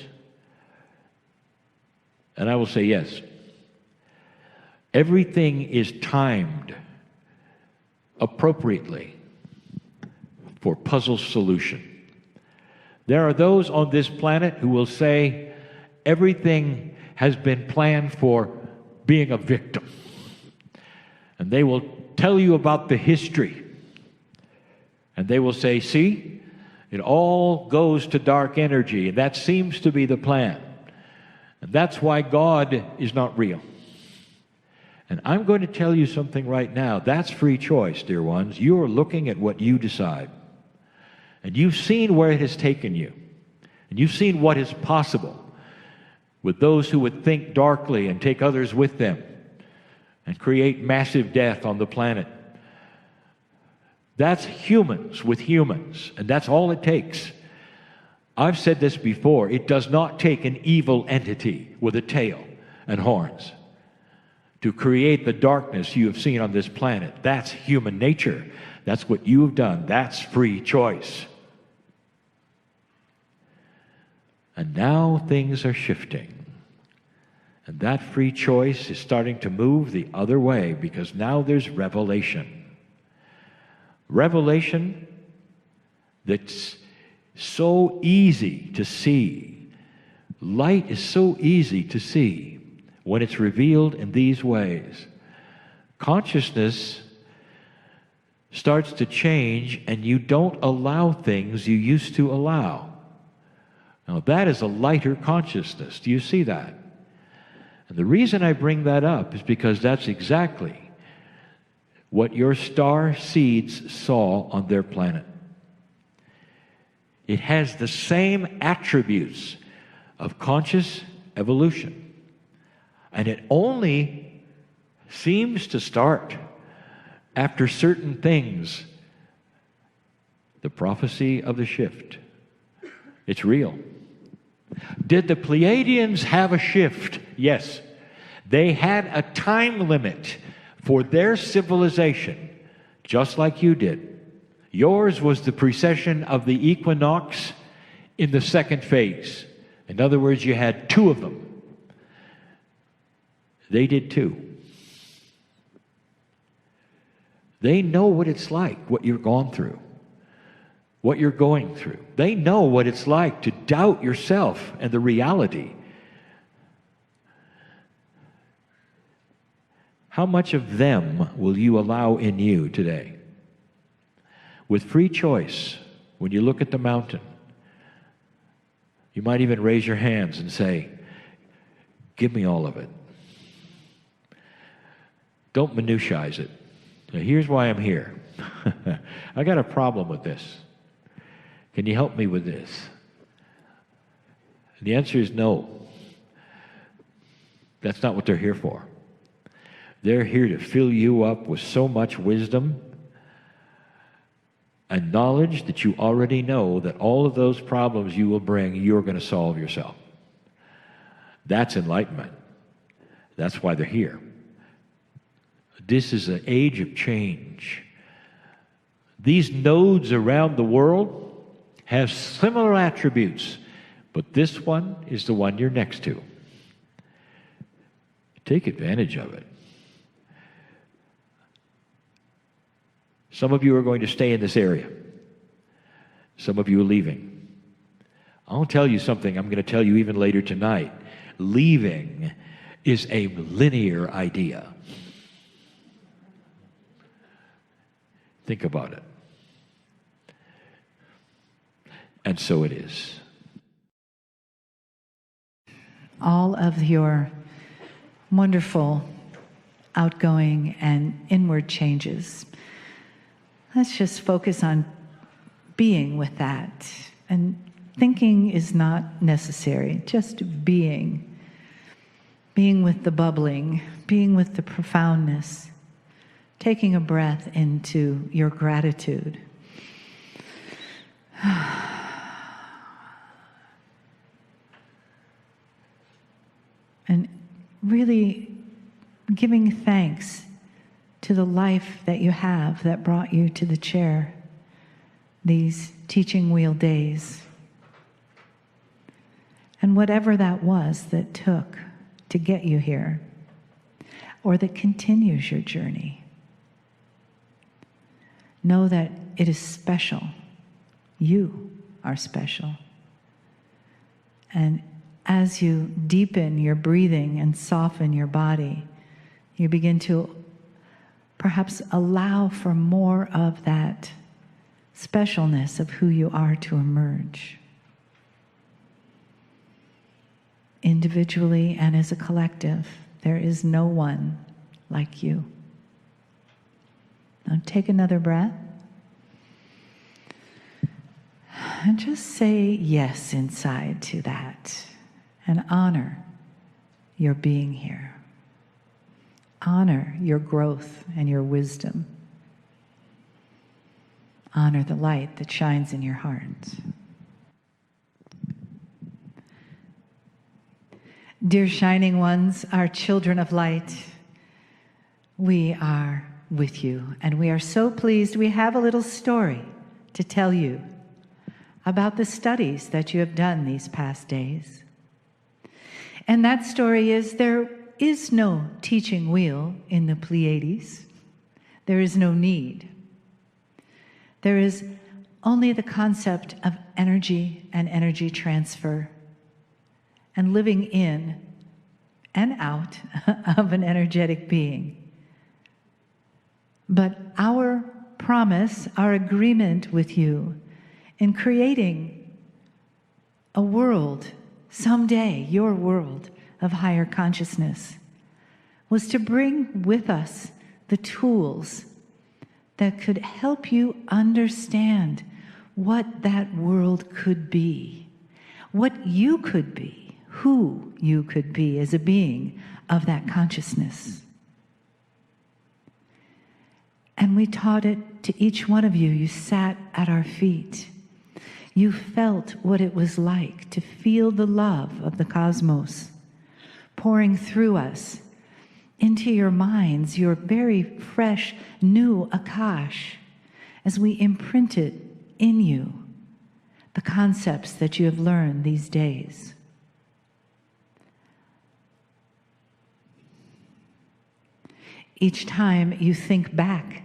S2: And I will say yes. Everything is timed appropriately for puzzle solution. There are those on this planet who will say everything has been planned for being a victim. And they will tell you about the history. And they will say, see, it all goes to dark energy, and that seems to be the plan. And that's why God is not real. And I'm going to tell you something right now. That's free choice, dear ones. You are looking at what you decide. And you've seen where it has taken you. And you've seen what is possible with those who would think darkly and take others with them and create massive death on the planet. That's humans with humans, and that's all it takes. I've said this before. It does not take an evil entity with a tail and horns to create the darkness you have seen on this planet. That's human nature. That's what you have done. That's free choice. And now things are shifting. And that free choice is starting to move the other way because now there's revelation. Revelation that's so easy to see. Light is so easy to see when it's revealed in these ways. Consciousness starts to change and you don't allow things you used to allow. Now that is a lighter consciousness. Do you see that? And the reason I bring that up is because that's exactly what your star seeds saw on their planet. It has the same attributes of conscious evolution. And it only seems to start after certain things. The prophecy of the shift. It's real. Did the Pleiadians have a shift? Yes. They had a time limit for their civilization, just like you did. Yours was the precession of the equinox in the second phase. In other words, you had two of them. They did too. They know what it's like, what you've gone through, what you're going through. They know what it's like to doubt yourself and the reality. How much of them will you allow in you today? With free choice, when you look at the mountain, you might even raise your hands and say, give me all of it. Don't minutize it. Now, here's why I'm here. I got a problem with this. Can you help me with this? And the answer is no. That's not what they're here for. They're here to fill you up with so much wisdom and knowledge that you already know that all of those problems you will bring, you're going to solve yourself. That's enlightenment. That's why they're here. This is an age of change. These nodes around the world have similar attributes, but this one is the one you're next to. Take advantage of it. Some of you are going to stay in this area. Some of you are leaving. I'll tell you something I'm going to tell you even later tonight. Leaving is a linear idea. Think about it. And so it is.
S1: All of your wonderful outgoing and inward changes. Let's just focus on being with that and Thinking is not necessary, just being. Being with the bubbling, being with the profoundness, taking a breath into your gratitude. And really giving thanks to the life that you have that brought you to the chair these teaching wheel days. And whatever that was that took to get you here, or that continues your journey, know that it is special. You are special. And as you deepen your breathing and soften your body, you begin to perhaps allow for more of that specialness of who you are to emerge, individually and as a collective. There is no one like you. Now take another breath. And just say yes inside to that. And honor your being here. Honor your growth and your wisdom. Honor the light that shines in your heart. Dear shining ones, our children of light, we are with you, and we are so pleased we have a little story to tell you about the studies that you have done these past days. And that story is, there is no teaching wheel in the Pleiades. There is no need. There is only the concept of energy and energy transfer and living in and out of an energetic being. But our promise, our agreement with you in creating a world, someday your world of higher consciousness, was to bring with us the tools that could help you understand what that world could be, what you could be, who you could be as a being of that consciousness. And we taught it to each one of you. You sat at our feet. You felt what it was like to feel the love of the cosmos pouring through us into your minds, your very fresh, new Akash, as we imprinted in you the concepts that you have learned these days. Each time you think back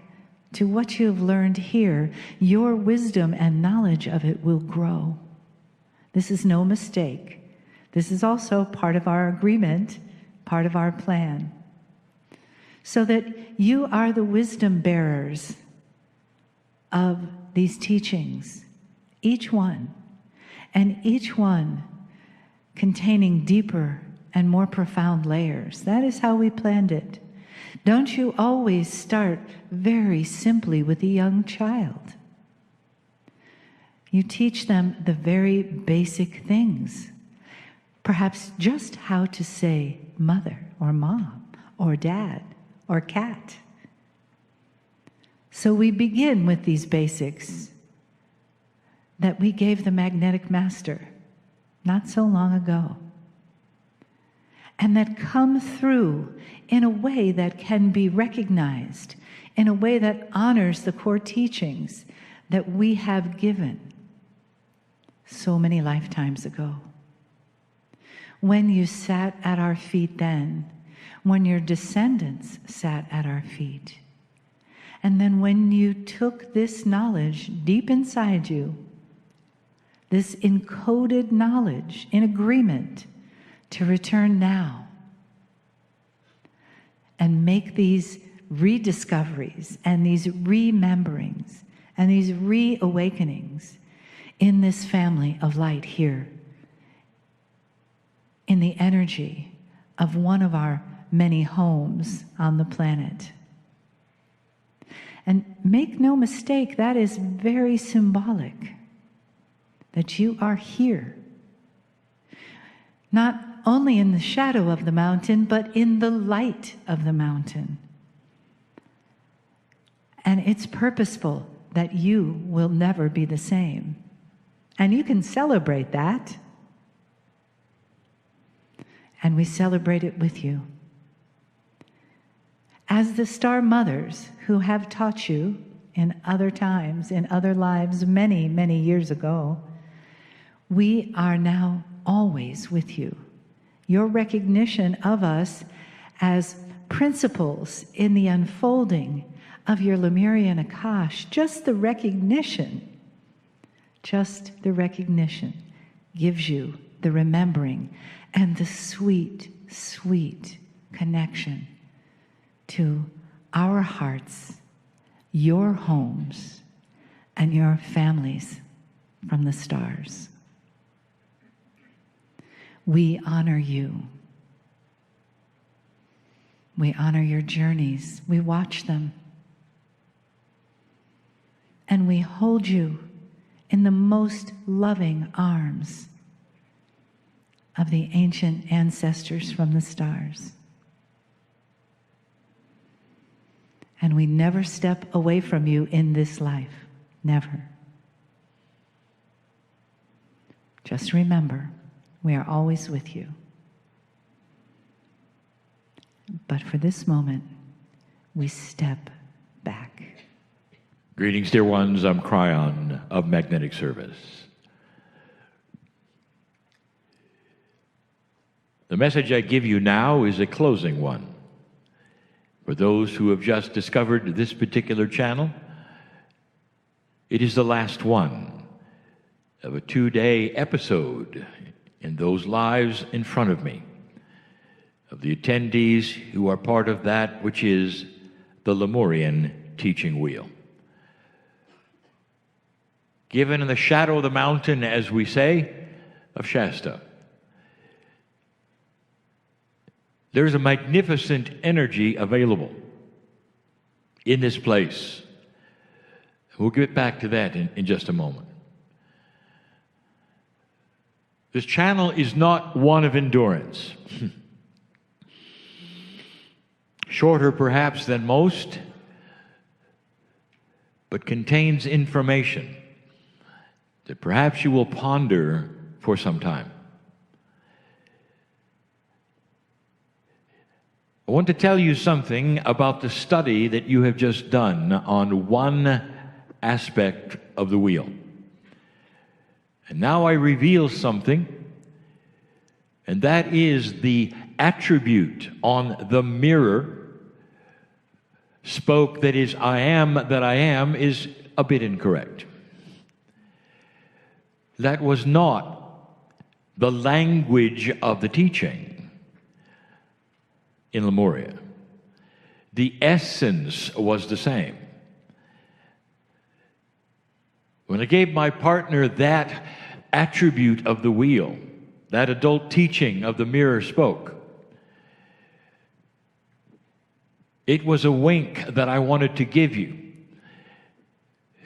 S1: to what you have learned here, your wisdom and knowledge of it will grow. This is no mistake. This is also part of our agreement, part of our plan. So that you are the wisdom bearers of these teachings, each one, and each one containing deeper and more profound layers. That is how we planned it. Don't you always start very simply with a young child? You teach them the very basic things. Perhaps just how to say mother or mom or dad or cat. So we begin with these basics that we gave the magnetic master not so long ago, and that come through in a way that can be recognized, in a way that honors the core teachings that we have given so many lifetimes ago. When you sat at our feet then, when your descendants sat at our feet, and then when you took this knowledge deep inside you, this encoded knowledge in agreement to return now and make these rediscoveries and these rememberings and these reawakenings in this family of light here, in the energy of one of our many homes on the planet. And make no mistake, that is very symbolic. that you are here. Not only in the shadow of the mountain, but in the light of the mountain. And it's purposeful that you will never be the same. And you can celebrate that. And we celebrate it with you. As the star mothers who have taught you in other times, in other lives, many, many years ago, we are now always with you. Your recognition of us as principles in the unfolding of your Lemurian Akash, just the recognition gives you the remembering and the sweet, sweet connection to our hearts, your homes, and your families from the stars. We honor you. We honor your journeys. We watch them. And we hold you in the most loving arms of the ancient ancestors from the stars. And we never step away from you in this life. Never. Just remember, we are always with you. But for this moment, we step back.
S2: Greetings, dear ones. I'm Kryon of Magnetic Service. The message I give you now is a closing one. For those who have just discovered this particular channel, it is the last one of a 2-day episode in those lives in front of me, of the attendees who are part of that which is the Lemurian teaching wheel. Given in the shadow of the mountain, as we say, of Shasta, there's a magnificent energy available in this place. We'll get back to that in just a moment. This channel is not one of endurance. Shorter perhaps than most, but contains information that perhaps you will ponder for some time. I want to tell you something about the study that you have just done on one aspect of the wheel. And now I reveal something, and that is the attribute on the mirror spoke that is I am that I am is a bit incorrect. That was not the language of the teaching in Lemuria. The essence was the same. When I gave my partner that attribute of the wheel, that adult teaching of the mirror spoke, it was a wink that I wanted to give you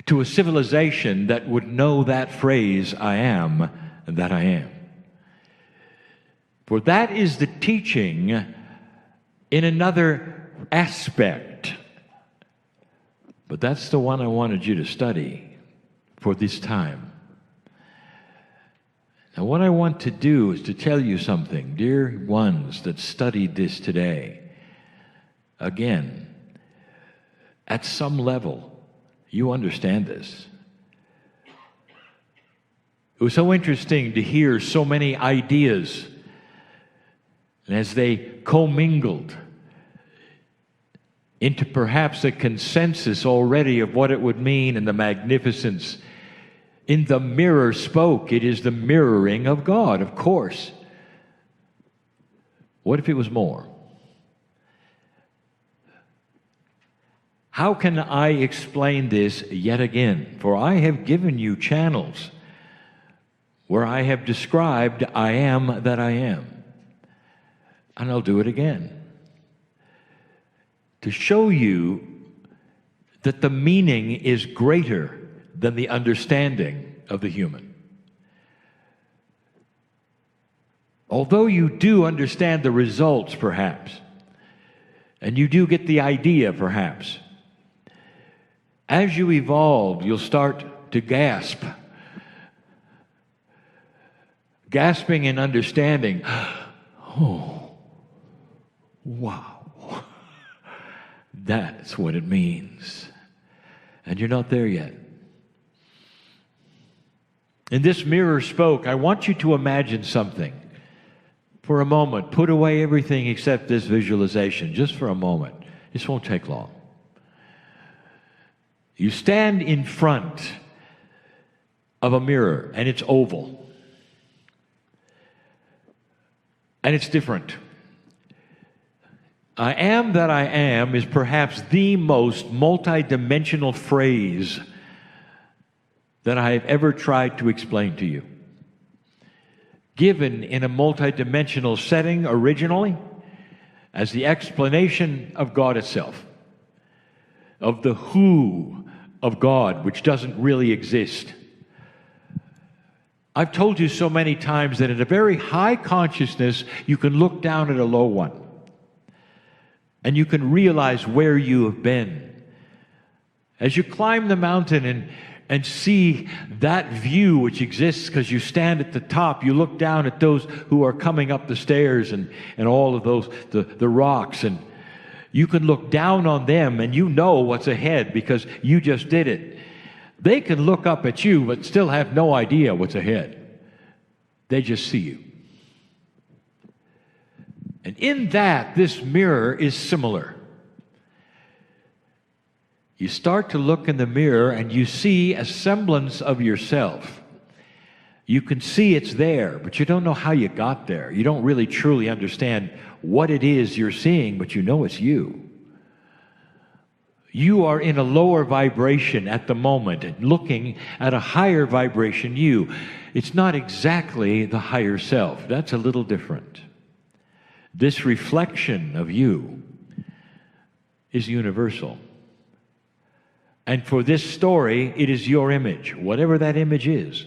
S2: to a civilization that would know that phrase, I am that I am. For that is the teaching in another aspect. But that's the one I wanted you to study for this time. Now, what I want to do is to tell you something, dear ones that studied this today. Again, at some level, you understand this. It was so interesting to hear so many ideas, and as they commingled into perhaps a consensus already of what it would mean and the magnificence. In the mirror spoke, it is the mirroring of God, of course. What if it was more? How can I explain this yet again? For I have given you channels where I have described I am that I am. And I'll do it again. To show you that the meaning is greater than the understanding of the human. Although you do understand the results, perhaps, and you do get the idea, perhaps, as you evolve, you'll start to gasp. Gasping in understanding. Oh, wow. That's what it means. And you're not there yet. In this mirror spoke, I want you to imagine something. For a moment, put away everything except this visualization, just for a moment. This won't take long. You stand in front of a mirror, and it's oval. And it's different. I am that I am is perhaps the most multidimensional phrase that I have ever tried to explain to you. Given in a multidimensional setting originally as the explanation of God itself, of the who of God, which doesn't really exist. I've told you so many times that at a very high consciousness, you can look down at a low one. And you can realize where you have been. As you climb the mountain and see that view which exists because you stand at the top, you look down at those who are coming up the stairs and all of those, the rocks, and you can look down on them and you know what's ahead because you just did it. They can look up at you but still have no idea what's ahead. They just see you. And in that, this mirror is similar. You start to look in the mirror and you see a semblance of yourself. You can see it's there, but you don't know how you got there. You don't really truly understand what it is you're seeing, but you know it's you. You are in a lower vibration at the moment and looking at a higher vibration you. It's not exactly the higher self. That's a little different. This reflection of you is universal. And for this story, it is your image, whatever that image is.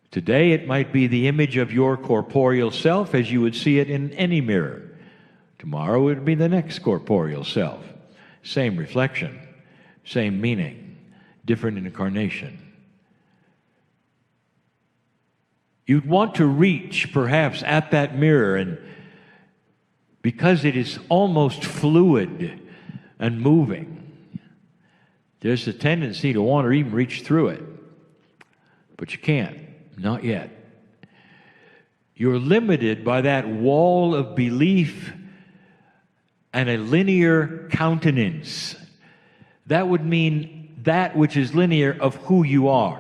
S2: Today, it might be the image of your corporeal self as you would see it in any mirror. Tomorrow, it would be the next corporeal self. Same reflection, same meaning, different incarnation. You'd want to reach, perhaps, at that mirror, and because it is almost fluid and moving, there's a tendency to want to even reach through it. But you can't, not yet. You're limited by that wall of belief and a linear countenance. That would mean that which is linear of who you are,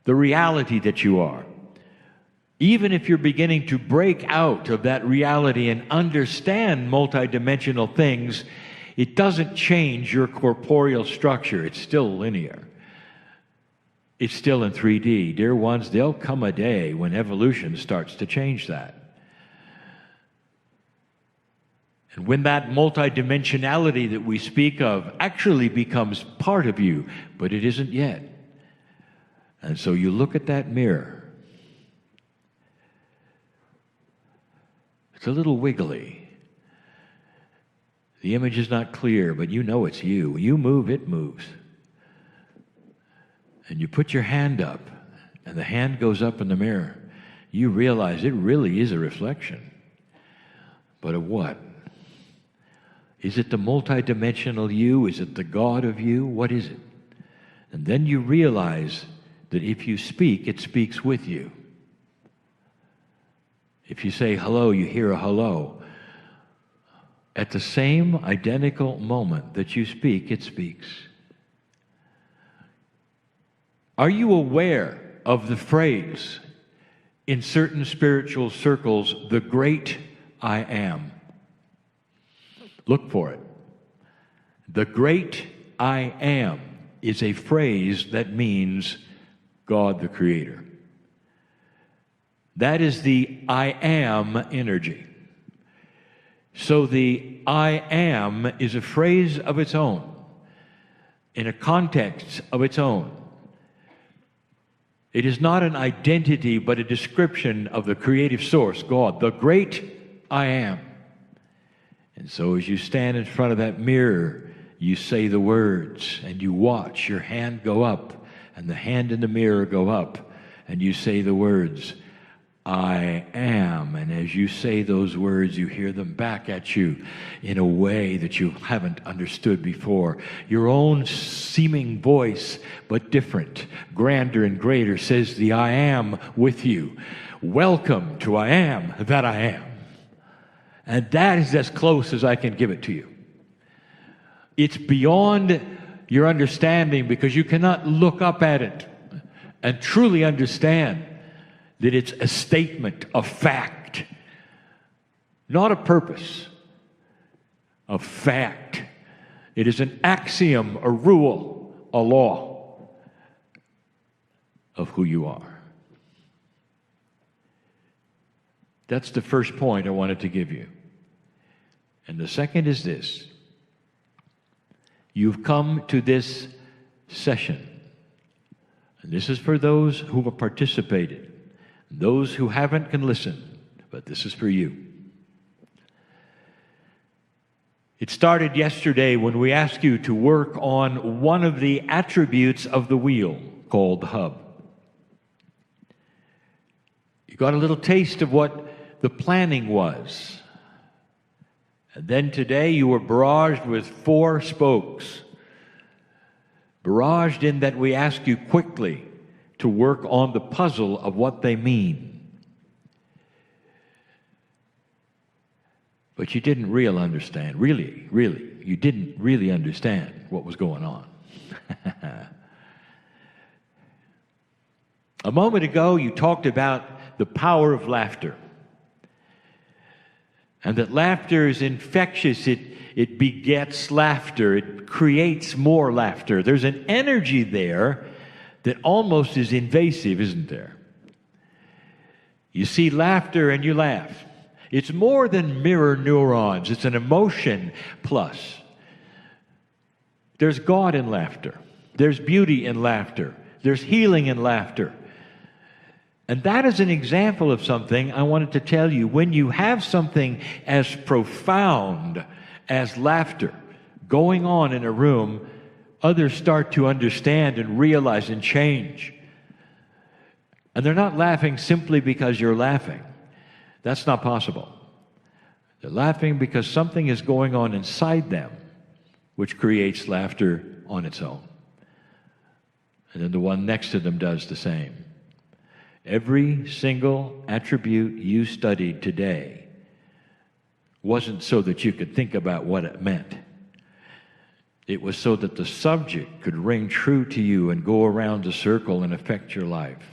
S2: the reality that you are. Even if you're beginning to break out of that reality and understand multidimensional things, it doesn't change your corporeal structure. It's still linear. It's still in 3D. Dear ones, there'll come a day when evolution starts to change that. And when that multidimensionality that we speak of actually becomes part of you, but it isn't yet. And so you look at that mirror. It's a little wiggly. The image is not clear, but you know it's you. When you move, it moves. And you put your hand up, and the hand goes up in the mirror. You realize it really is a reflection. But of what? Is it the multidimensional you? Is it the God of you? What is it? And then you realize that if you speak, it speaks with you. If you say hello, you hear a hello. At the same identical moment that you speak, it speaks. Are you aware of the phrase in certain spiritual circles, the great I am? Look for it. The great I am is a phrase that means God the Creator. That is the I am energy. So the I am is a phrase of its own, in a context of its own. It is not an identity, but a description of the creative source, God, the great I am. And so as you stand in front of that mirror, you say the words, and you watch your hand go up, and the hand in the mirror go up, and you say the words, I am. And as you say those words, you hear them back at you in a way that you haven't understood before. Your own seeming voice, but different, grander and greater, says the I am with you. Welcome to I am that I am. And that is as close as I can give it to you. It's beyond your understanding, because you cannot look up at it and truly understand that it's a statement of fact, not a purpose, of fact. It is an axiom, a rule, a law of who you are. That's the first point I wanted to give you. And the second is this. You've come to this session, and this is for those who have participated. Those who haven't can listen, but this is for you. It started yesterday when we asked you to work on one of the attributes of the wheel called the hub. You got a little taste of what the planning was. And then today you were barraged with 4 spokes. Barraged in that we ask you quickly to work on the puzzle of what they mean. But you didn't really understand, you didn't really understand what was going on. A moment ago, you talked about the power of laughter. And that laughter is infectious. It begets laughter. It creates more laughter. There's an energy there that almost is invasive, isn't there? You see laughter and you laugh. It's more than mirror neurons. It's an emotion plus. There's God in laughter. There's beauty in laughter. There's healing in laughter. And that is an example of something I wanted to tell you. When you have something as profound as laughter going on in a room, others start to understand and realize and change. And they're not laughing simply because you're laughing. That's not possible. They're laughing because something is going on inside them which creates laughter on its own. And then the one next to them does the same. Every single attribute you studied today wasn't so that you could think about what it meant. It was so that the subject could ring true to you and go around the circle and affect your life.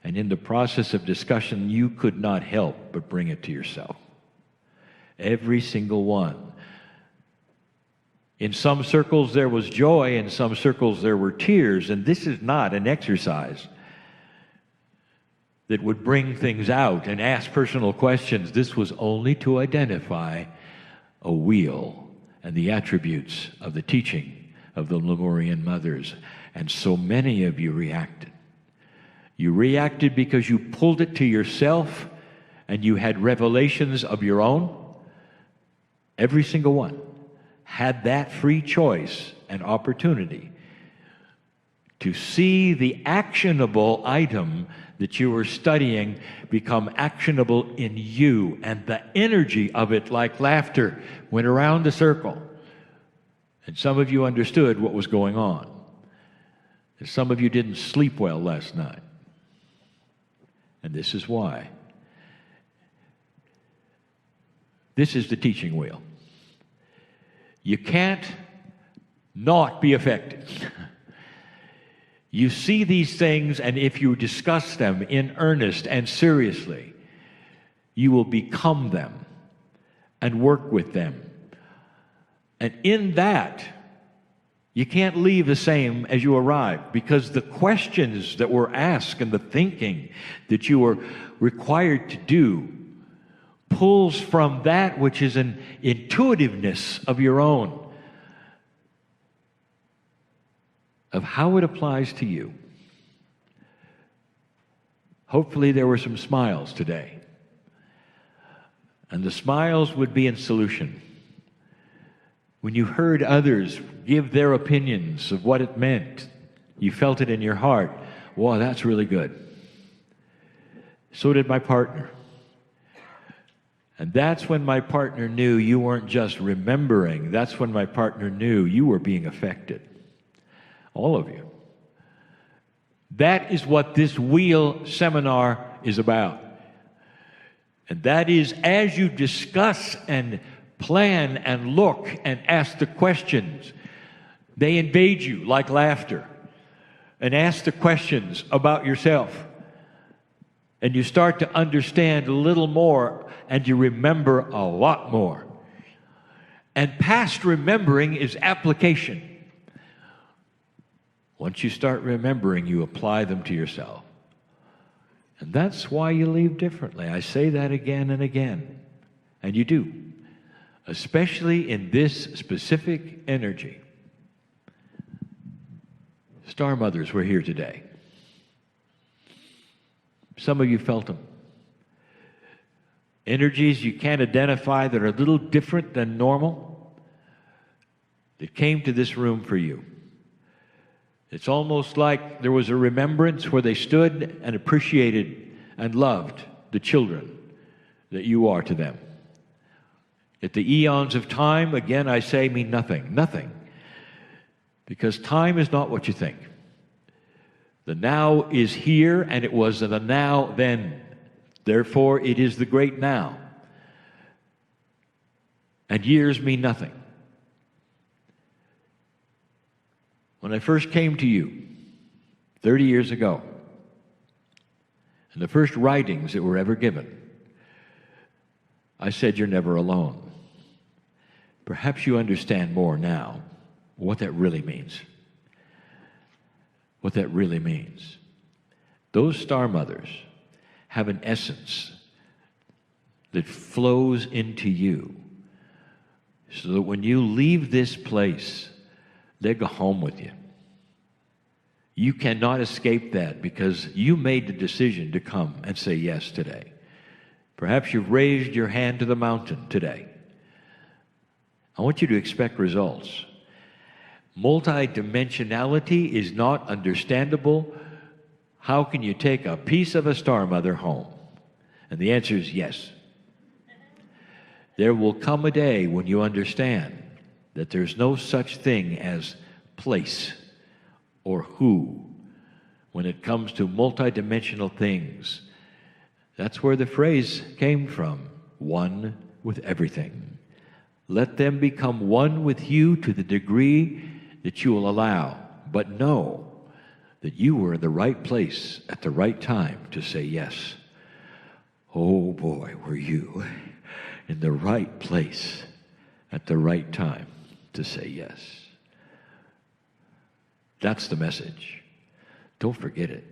S2: And in the process of discussion, you could not help but bring it to yourself. Every single one. In some circles there was joy, in some circles there were tears, and this is not an exercise that would bring things out and ask personal questions. This was only to identify a wheel and the attributes of the teaching of the Lemurian mothers. And so many of you reacted. You reacted because you pulled it to yourself and you had revelations of your own. Every single one had that free choice and opportunity to see the actionable item that you were studying become actionable in you, and the energy of it, like laughter, went around the circle. And some of you understood what was going on. And some of you didn't sleep well last night. And this is why. This is the teaching wheel. You can't not be affected. You see these things, and if you discuss them in earnest and seriously, you will become them and work with them. And in that, you can't leave the same as you arrived, because the questions that were asked and the thinking that you were required to do pulls from that which is an intuitiveness of your own, of how it applies to you. hopefully there were some smiles today. And the smiles would be in solution. When you heard others give their opinions of what it meant, you felt it in your heart. Wow, that's really good. So did my partner. And that's when my partner knew you weren't just remembering. That's when my partner knew you were being affected. All of you. That is what this wheel seminar is about. And that is, as you discuss and plan and look and ask the questions, they invade you like laughter. And ask the questions about yourself. And you start to understand a little more, and you remember a lot more. And past remembering is application. Once you start remembering, you apply them to yourself. And that's why you leave differently. I say that again and again. And you do. Especially in this specific energy. Star mothers were here today. Some of you felt them. Energies you can't identify that are a little different than normal, that came to this room for you. It's almost like there was a remembrance where they stood and appreciated and loved the children that you are to them. Yet the eons of time, again I say, mean nothing. Nothing. Because time is not what you think. The now is here, and it was the now then. Therefore, it is the great now. And years mean nothing. When I first came to you 30 years ago, and the first writings that were ever given, I said, you're never alone. Perhaps you understand more now what that really means. What that really means. Those star mothers have an essence that flows into you so that when you leave this place, they go home with you. You cannot escape that because you made the decision to come and say yes today. Perhaps you've raised your hand to the mountain today. I want you to expect results. Multidimensionality is not understandable. How can you take a piece of a star mother home? And the answer is yes. There will come a day when you understand that there's no such thing as place or who when it comes to multidimensional things. That's where the phrase came from, one with everything. Let them become one with you to the degree that you will allow, but know that you were in the right place at the right time to say yes. Oh boy, were you in the right place at the right time to say yes. That's the message. Don't forget it.